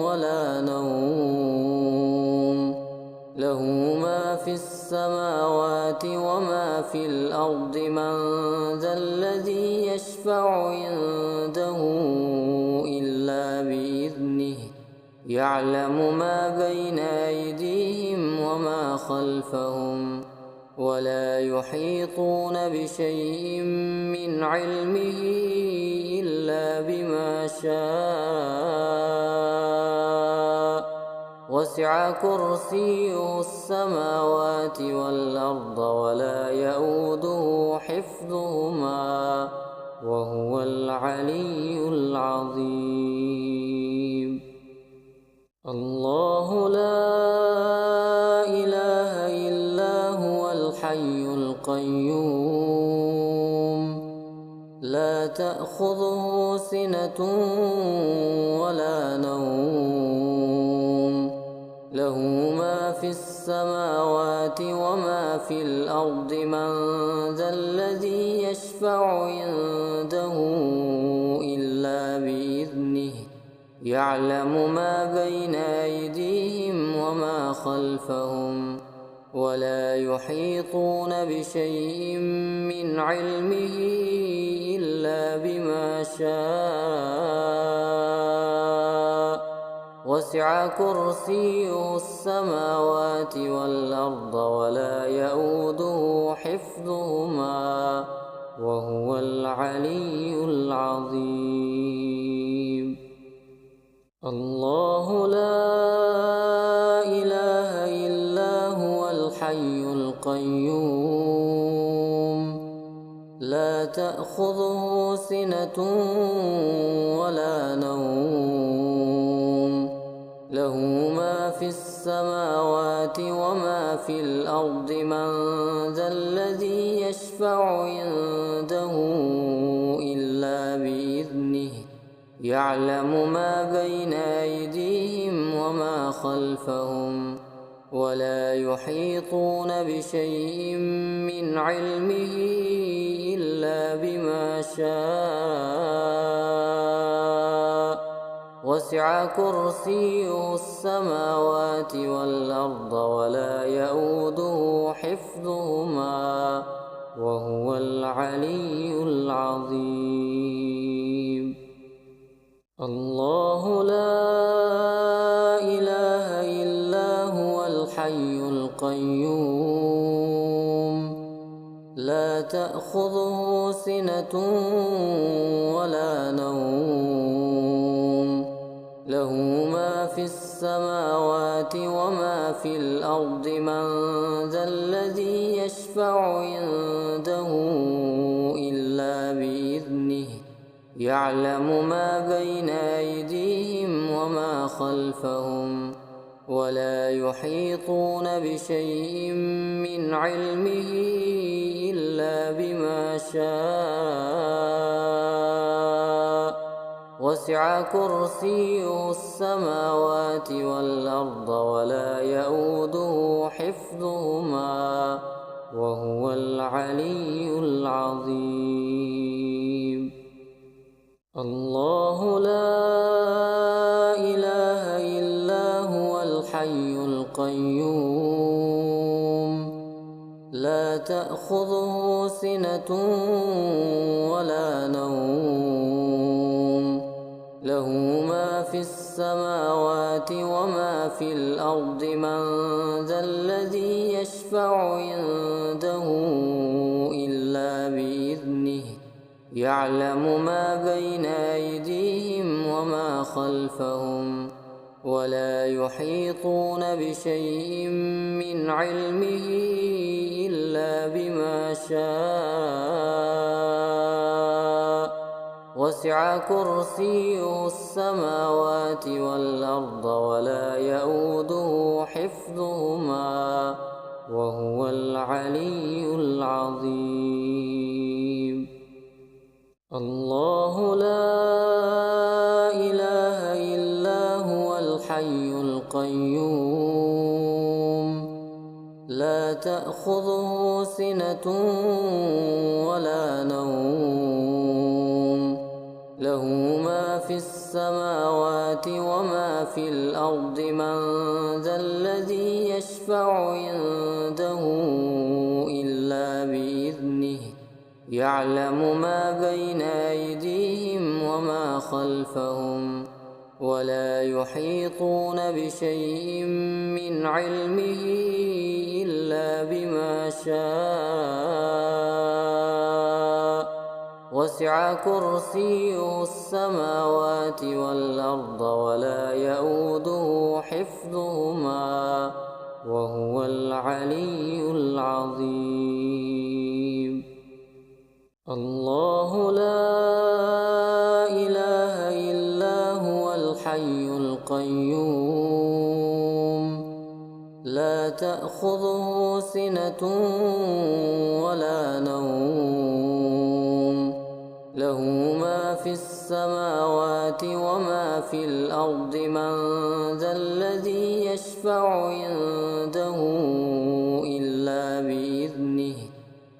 ولا نوم له ما في السماوات وما في الأرض من ذا الذي يشفع عنده إلا بإذنه يعلم ما بين أيديهم وما خلفهم ولا يحيطون بشيء من علمه إلا بما شاء وسع كرسيه السماوات والأرض ولا يئوده حفظهما وهو العلي العظيم. الله لا إله إلا هو الحي القيوم لا تأخذه سنة ولا نوم له ما في السماوات وما في الأرض من ذا الذي يشفع عنده إلا بإذنه يعلم ما بين أيديهم وما خلفهم ولا يحيطون بشيء من علمه إلا بما شاء وسع كرسيه السماوات والأرض ولا يئوده حفظهما حفظهما وهو العلي العظيم. الله لا إله إلا هو الحي القيوم لا تأخذه سنة ولا نوم له ما في السماوات وما في الأرض من ذا الذي يشفع عنده إلا بإذنه يعلم ما بين أيديهم وما خلفهم ولا يحيطون بشيء من علمه إلا بما شاء وسع كرسيه السماوات والأرض ولا يئوده حفظهما وهو العلي العظيم. الله لا إله إلا هو الحي القيوم لا تأخذه سنة ولا نوم له ما في السماوات وما في الأرض من ذا الذي يشفع عنده إلا بإذنه يعلم ما بين أيديهم وما خلفهم ولا يحيطون بشيء من علمه إلا بما شاء وسع كرسيه السماوات والأرض ولا يئوده حفظهما وهو العلي العظيم. الله لا إله إلا هو الحي القيوم لا تأخذه سنة ولا نوم له ما في السماوات وما في الأرض من ذا الذي يشفع عنده إلا بإذنه يعلم ما بين أيديهم وما خلفهم ولا يحيطون بشيء من علمه إلا بما شاء وسع كرسيه السماوات والأرض ولا يئوده حفظهما وهو العلي العظيم. الله لا إله إلا هو الحي القيوم لا تأخذه سنة ولا نوم له ما في السماوات وما في الأرض من ذا الذي يشفع عنده إلا بإذنه يعلم ما بين أيديهم وما خلفهم ولا يحيطون بشيء من علمه إلا بما شاء وسع كرسيه السماوات والأرض ولا يئوده حفظهما وهو العلي العظيم. الله لا إله إلا هو الحي القيوم لا تأخذه سنة ولا نوم له ما في السماوات وما في الأرض من ذا الذي يشفع عنده إلا بإذنه يعلم ما بين أيديهم وما خلفهم ولا يحيطون بشيء من علمه إلا بما شاء وسع كرسيه السماوات والأرض ولا يئوده حفظهما وهو العلي العظيم. الله لا إله إلا هو الحي القيوم لا تأخذه سنة ولا نوم له ما في السماوات وما في الأرض من ذا الذي يشفع عنده إلا بإذنه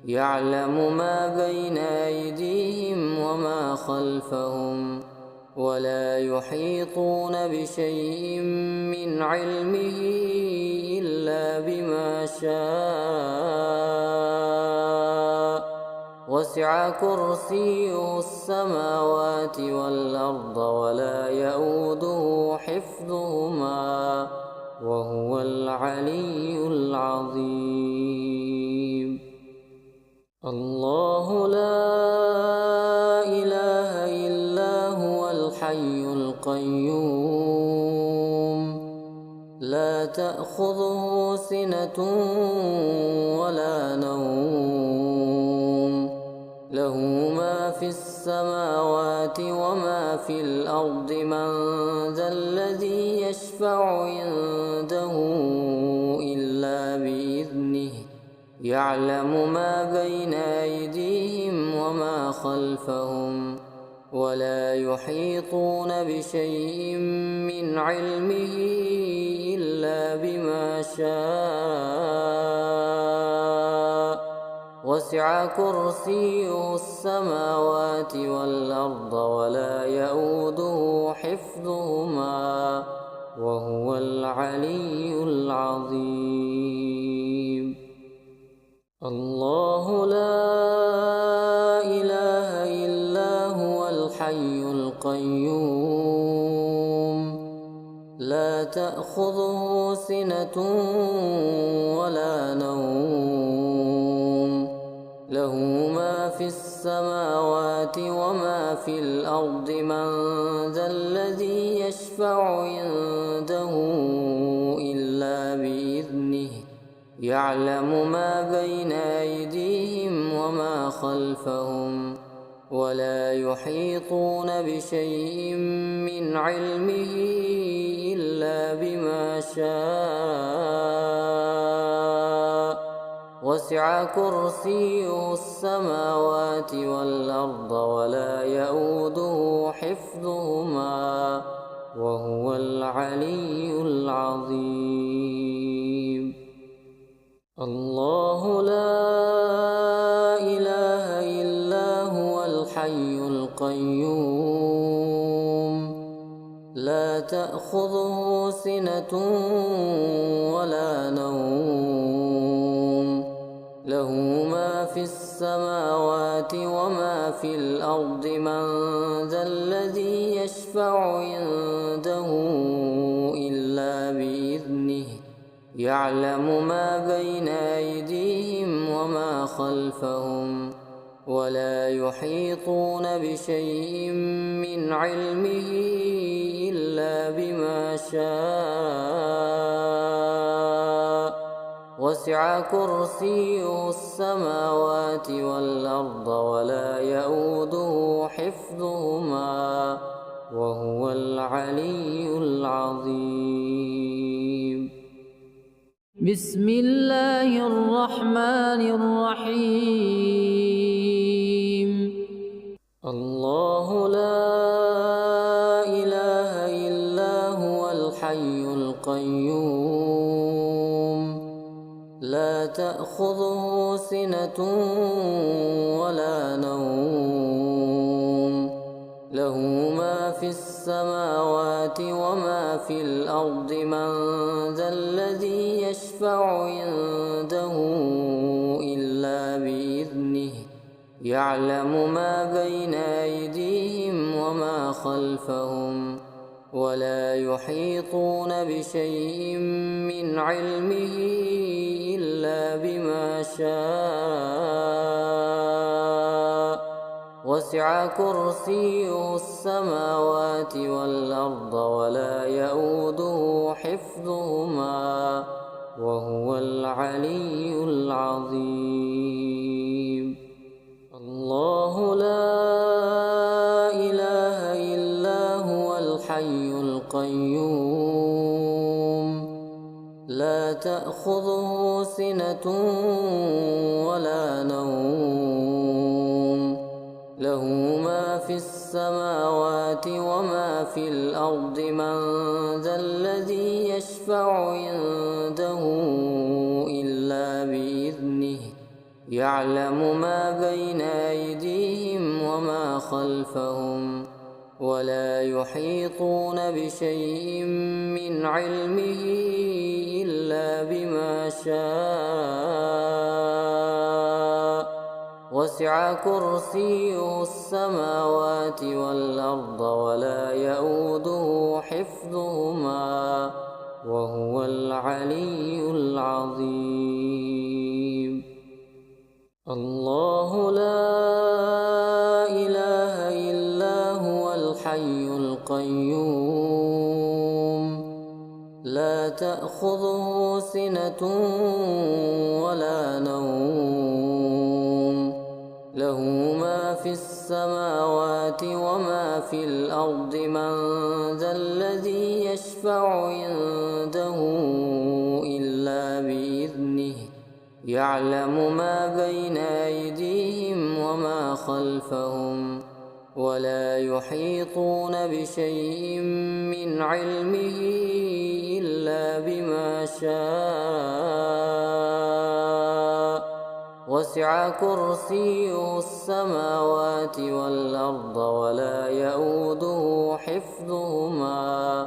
يعلم ما بين أيديهم وما خلفهم ولا يحيطون بشيء من علمه إلا بما شاء وسع كرسيه السماوات والأرض ولا يئوده حفظهما وهو العلي العظيم. الله لا إله إلا هو الحي القيوم لا تأخذه سنة ولا نوم له ما في السماوات وما في الأرض من ذا الذي يشفع عنده إلا بإذنه يعلم ما بين أيديهم وما خلفهم ولا يحيطون بشيء من علمه إلا بما شاء وسع كرسيه السماوات والأرض ولا يئوده حفظهما وهو العلي العظيم الله لا إله إلا هو الحي القيوم لا تأخذه سنة ولا نوم له ما في السماوات وما في الأرض من ذا الذي يشفع عنده إلا بإذنه يعلم ما بين أيديهم وما خلفهم ولا يحيطون بشيء من علمه إلا بما شاء وسع كرسيه السماوات والأرض ولا يئوده حفظهما وهو العلي العظيم الله لا إله إلا هو الحي القيوم لا تأخذه سنة ولا نوم له ما في السماوات وما في الأرض من ذا الذي يشفع عنده إلا بإذنه يعلم ما بين أيديهم وما خلفهم ولا يحيطون بشيء من علمه إلا بما شاء وسع كرسيه السماوات والأرض ولا يئوده حفظهما وهو العلي العظيم بسم الله الرحمن الرحيم الله لا إله إلا هو الحي القيوم لا تأخذه سنة ولا نوم له ما في السماوات وما في الأرض من ذا الذي يشفع عنده إلا بإذنه يعلم ما بين أيديهم وما خلفهم ولا يحيطون بشيء من علمه إلا بما شاء وسع كرسيه السماوات والأرض ولا يئوده حفظهما وهو العلي العظيم الله لا إله إلا هو الحي القيوم لا تأخذه سنة ولا نوم له ما في السماوات وما في الأرض من ذا الذي يشفع عنده إلا بإذنه يعلم ما بين أيديهم وما خلفهم ولا يحيطون بشيء من علمه إلا بما شاء وسع كرسيه السماوات والأرض ولا يئوده حفظهما وهو العلي العظيم الله لا إله إلا هو الحي القيوم لا تأخذه سنة ولا نوم له ما في السماوات وما في الأرض من ذا الذي يشفع عنده إلا بإذنه يعلم ما بين أيديهم وما خلفهم ولا يحيطون بشيء من علمه إلا بما شاء وسع كرسيه السماوات والأرض ولا يئوده حفظهما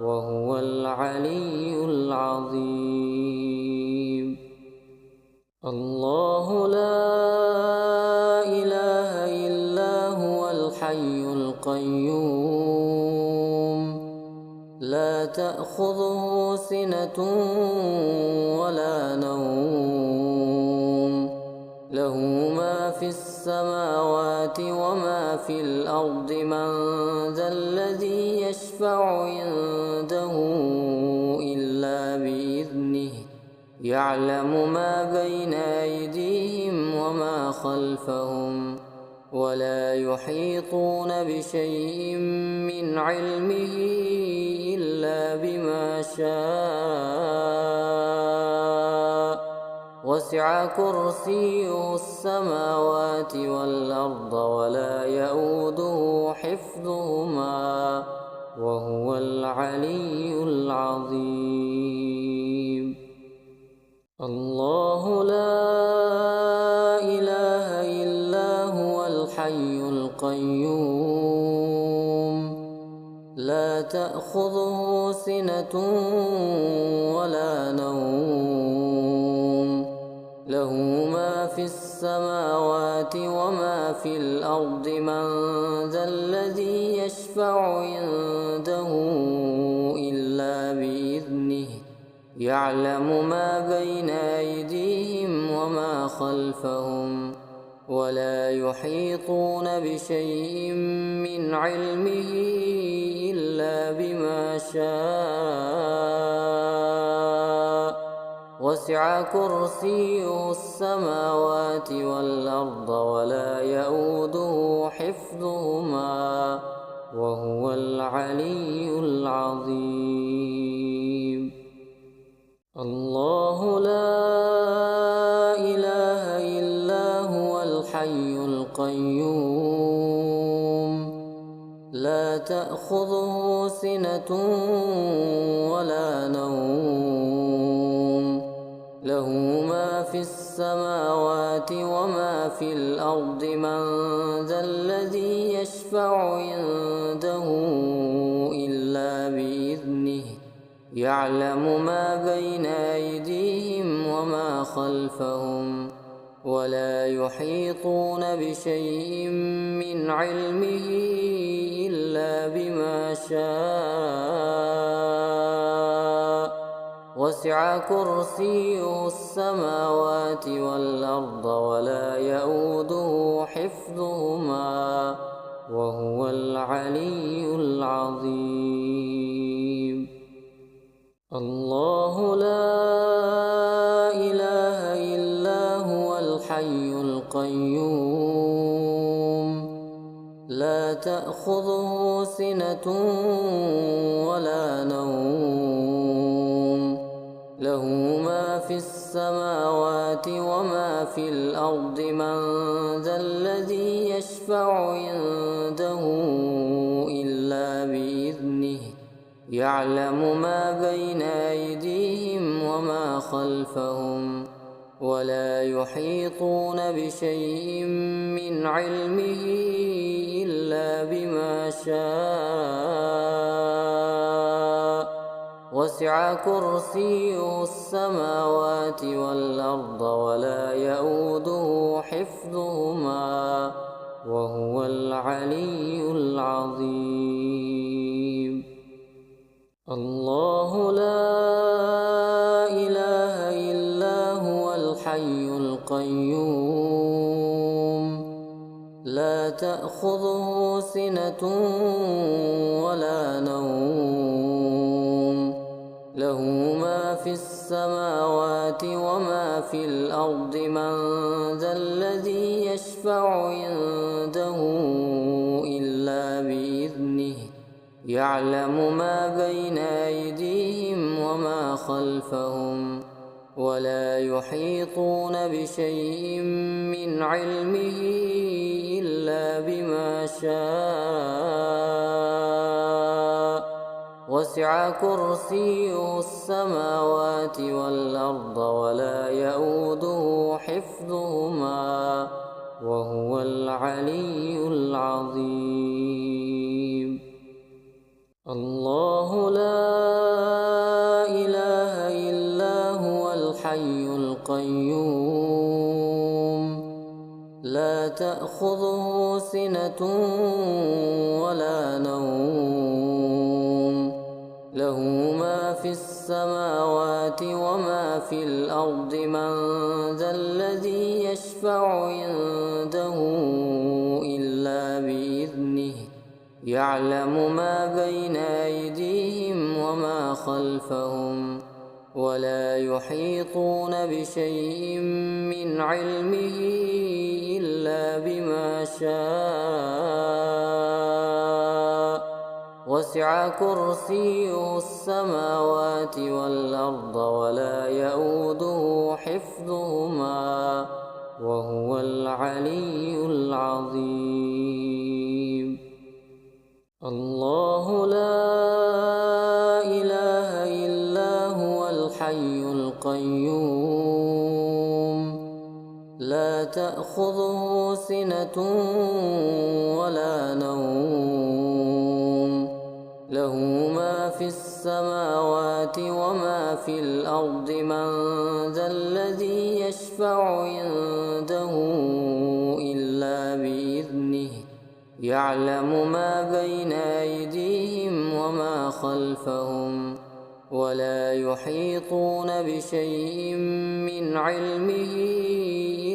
وهو العلي العظيم الله لا إله إلا هو الحي القيوم لا تأخذه سنة ولا نوم له ما في السماوات وما في الأرض من ذا الذي يشفع عنده إلا بإذنه يعلم ما بين أيديهم وما خلفهم ولا يحيطون بشيء من علمه إلا بما شاء وسع كرسيه السماوات والأرض ولا يئوده حفظهما وهو العلي العظيم الله لا إله إلا هو الحي القيوم لا تأخذه سنة ولا نوم له ما في السماوات وما في الأرض من ذا الذي يشفع عنده إلا بإذنه يعلم ما بين أيديهم وما خلفهم ولا يحيطون بشيء من علمه إلا بما شاء وسع كرسيه السماوات والأرض ولا يئوده حفظهما وهو العلي العظيم الله لا إله إلا هو الحي القيوم لا تأخذه سنة ولا نوم له ما في السماوات وما في الأرض من ذا الذي يشفع عنده إلا بإذنه يعلم ما بين أيديهم وما خلفهم ولا يحيطون بشيء من علمه إلا بما شاء وسع كرسيه السماوات والأرض ولا يئوده حفظهما وهو العلي العظيم الله لا إله إلا هو الحي القيوم لا تأخذه سنة ولا نوم له ما في السماوات وما في الأرض من ذا الذي يشفع عنده إلا بإذنه يعلم ما بين أيديهم وما خلفهم ولا يحيطون بشيء من علمه إلا بما شاء وسع كرسيه السماوات والأرض ولا يئوده حفظهما وهو العلي العظيم الله لا إله إلا هو الحي القيوم لا تأخذه سنة ولا نوم له ما في السماوات وما في الأرض من ذا الذي يشفع عنده إلا بإذنه يعلم ما بين أيديهم وما خلفهم ولا يحيطون بشيء من علمه إلا بما شاء وسع كرسيه السماوات والأرض ولا يئوده حفظهما وهو العلي العظيم الله لا إله إلا هو الحي القيوم لا تأخذه سنة ولا نوم له ما في السماوات وما في الأرض من ذا الذي يشفع عنده إلا بإذنه يعلم ما بين أيديهم وما خلفهم ولا يحيطون بشيء من علمه إلا بما شاء وسع كرسيه السماوات والأرض ولا يئوده حفظهما وهو العلي العظيم الله لا إله إلا هو الحي القيوم لا تأخذه سنة ولا نوم له ما في السماوات وما في الأرض من ذا الذي يشفع عنده إلا بإذنه يعلم ما بين أيديهم وما خلفهم ولا يحيطون بشيء من علمه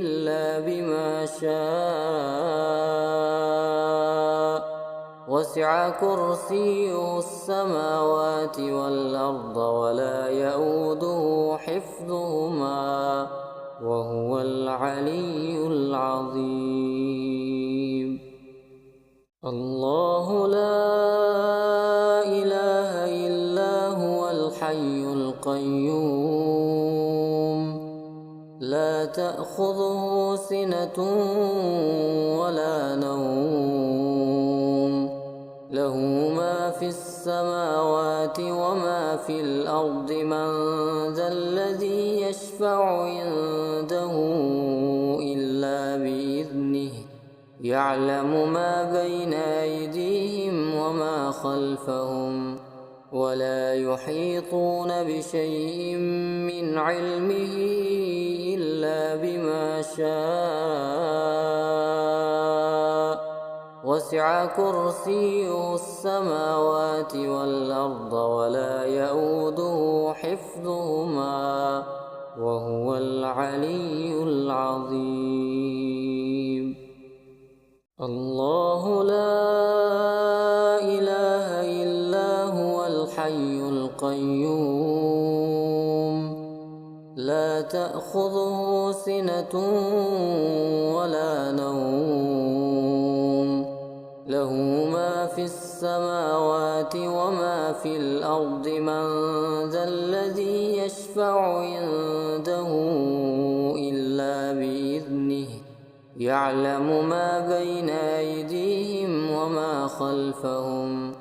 إلا بما شاء وسع كرسيه السماوات والأرض ولا يئوده حفظهما وهو العلي العظيم الله لا إله إلا هو الحي القيوم لا تأخذه سنة ولا نوم له ما في السماوات وما في الأرض من ذا الذي يشفع عنده إلا بإذنه يعلم ما بين أيديهم وما خلفهم ولا يحيطون بشيء من علمه إلا بما شاء وسع كرسيه السماوات والأرض ولا يئوده حفظهما وهو العلي العظيم الله لا إله إلا هو الحي القيوم لا تأخذه سنة ولا نوم له ما في السماوات وما في الأرض من ذا الذي يشفع عنده إلا بإذنه يعلم ما بين أيديهم وما خلفهم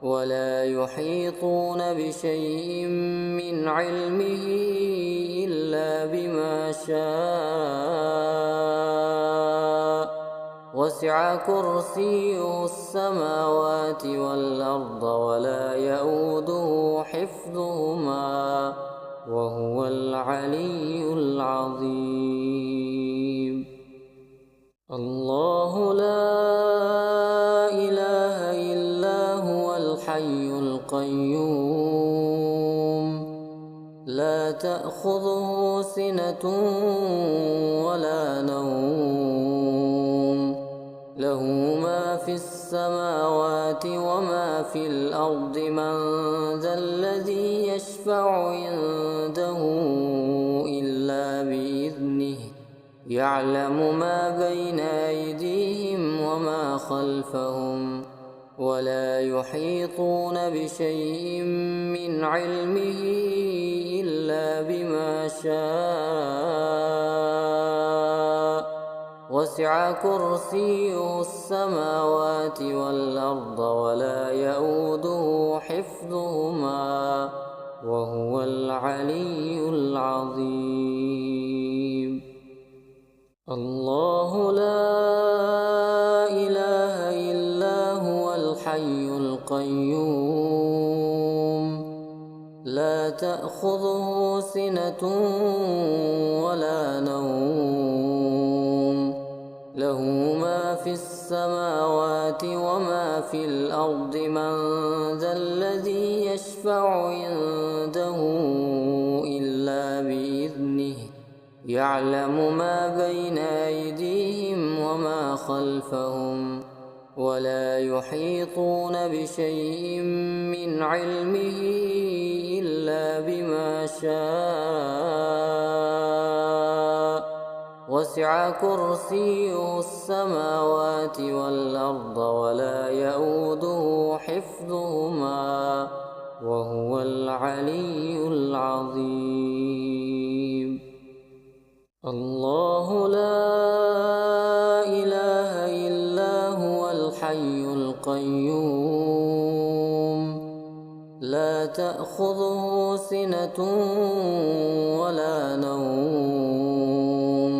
ولا يحيطون بشيء من علمه إلا بما شاء وسع كرسيه السماوات والأرض ولا يئوده حفظهما وهو العلي العظيم الله لا إله إلا هو الحي القيوم لا تأخذه سنة ولا نوم له ما في السماوات وما في الأرض من ذا الذي يشفع عنده إلا بإذنه يعلم ما بين أيديهم وما خلفهم ولا يحيطون بشيء من علمه إلا بما شاء وسع كرسيه السماوات والأرض ولا يئوده حفظهما وهو العلي العظيم. الله لا إله إلا هو الحي القيوم لا تأخذه سنة ولا نوم له ما في السماوات وما في الأرض من ذا الذي يشفع عنده إلا بإذنه يعلم ما بين أيديهم وما خلفهم ولا يحيطون بشيء من علمه إلا بما شاء وسع كرسيه السماوات والأرض ولا يئوده حفظهما وهو العلي العظيم. الله لا إله إلا هو الحي القيوم لا تأخذه سنة ولا نوم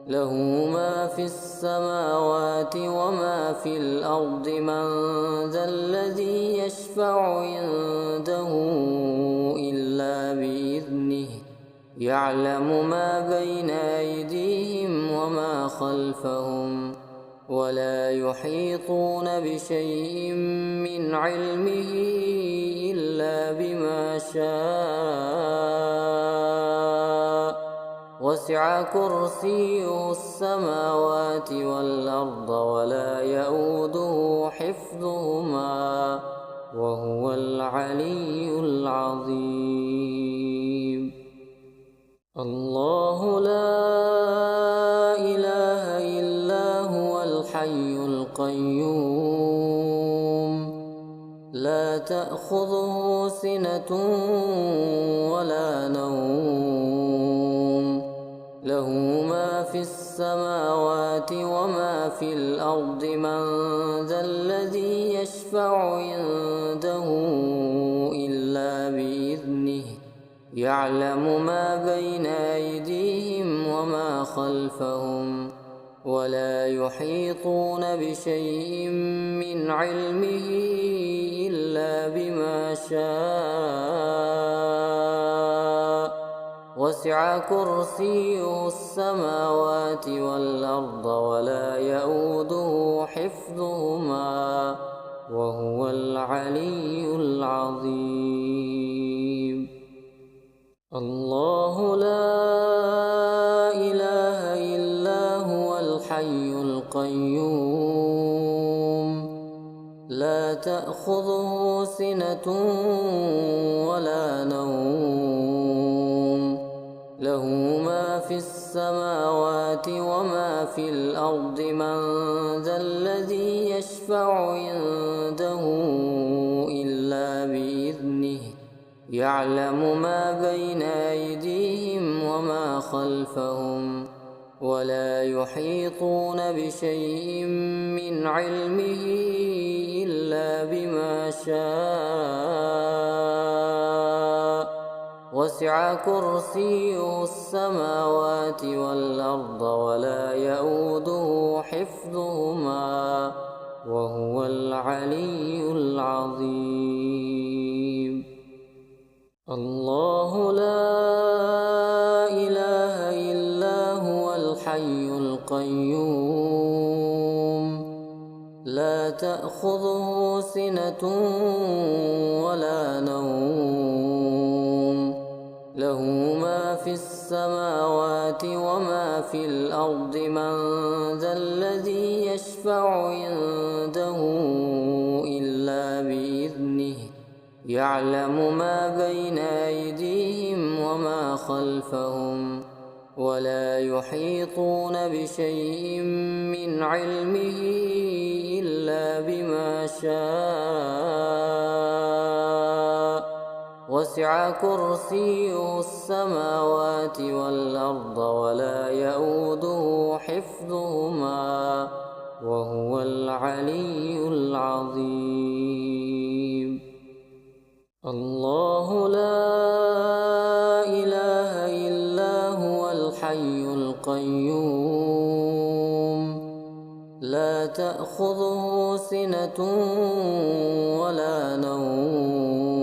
له ما في السماوات وما في الأرض من ذا الذي يشفع عنده إلا بإذنه يعلم ما بين أيديهم وما خلفهم ولا يحيطون بشيء من علمه إلا بما شاء وسع كرسيه السماوات والأرض ولا يئوده حفظهما وهو العلي العظيم. الله لا إله إلا هو الحي القيوم لا تأخذه سنة ولا نوم له ما في السماوات وما في الأرض من ذا الذي يشفع عنده إلا بإذنه يعلم ما بين أيديهم وما خلفهم ولا يحيطون بشيء من علمه إلا بما شاء وسع كرسيه السماوات والأرض ولا يئوده حفظهما وهو العلي العظيم. الله لا إله إلا هو الحي القيوم لا تأخذه سنة ولا نوم له ما في السماوات وما في الأرض من ذا الذي يشفع عنده إلا بإذنه يعلم ما بين أيديهم وما خلفهم ولا يحيطون بشيء من علمه إلا بما شاء وسع كرسيه السماوات والأرض ولا يئوده حفظهما وهو العلي العظيم. الله لا إله إلا هو الحي القيوم لا تأخذه سنة ولا نوم له ما في السماوات وما في الأرض من ذا الذي يشفع يشفع عنده إلا بإذنه يعلم ما بين أيديهم وما خلفهم ولا يحيطون بشيء من علمه إلا بما شاء وسع كرسيه السماوات والأرض ولا يئوده حفظهما وهو العلي العظيم. الله لا إله إلا هو الحي القيوم لا تأخذه سنة ولا نوم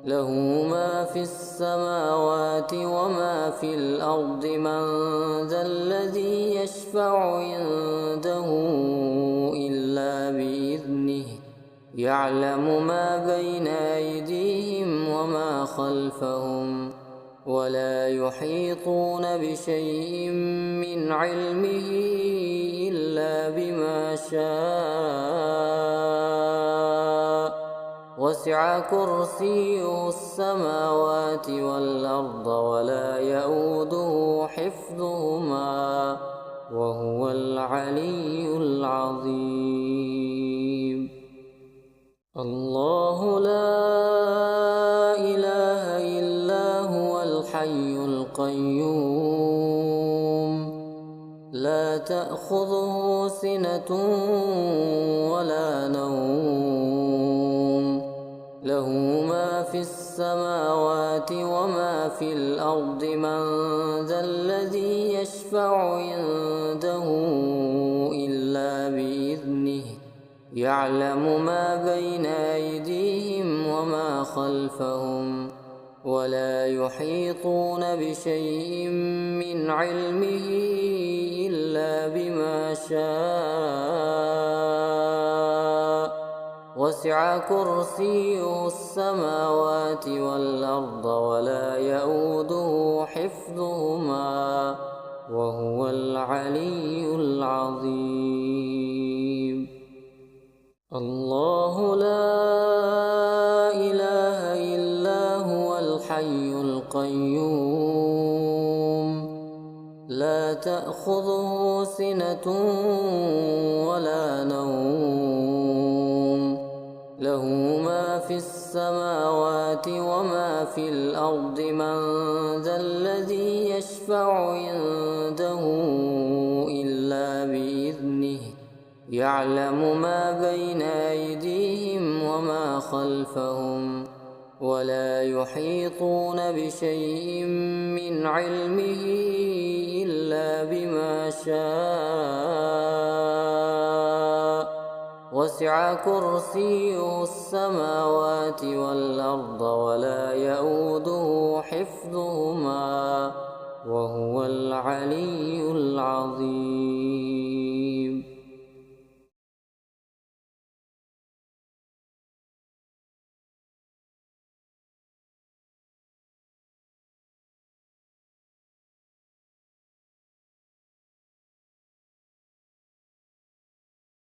له ما في السماوات وما في الأرض من ذا الذي يشفع عنده إلا بإذنه يعلم ما بين أيديهم وما خلفهم ولا يحيطون بشيء من علمه إلا بما شاء وسع كرسيه السماوات والأرض ولا يئوده حفظهما وهو العلي العظيم. الله لا إله إلا هو الحي القيوم لا تأخذه سنة ولا نوم له ما في السماوات وما في الأرض من ذا الذي يشفع عنده إلا بإذنه يعلم ما بين أيديهم وما خلفهم ولا يحيطون بشيء من علمه إلا بما شاء وسع كرسيه السماوات والأرض ولا يئوده حفظهما وهو العلي العظيم. الله لا إله إلا هو الحي القيوم لا تأخذه سنة ولا نوم له ما في السماوات وما في الأرض من ذا الذي يشفع عنده إلا بإذنه يعلم ما بين أيديهم وما خلفهم ولا يحيطون بشيء من علمه إلا بما شاء وسع كرسيه السماوات والأرض ولا يئوده حفظهما وهو العلي العظيم.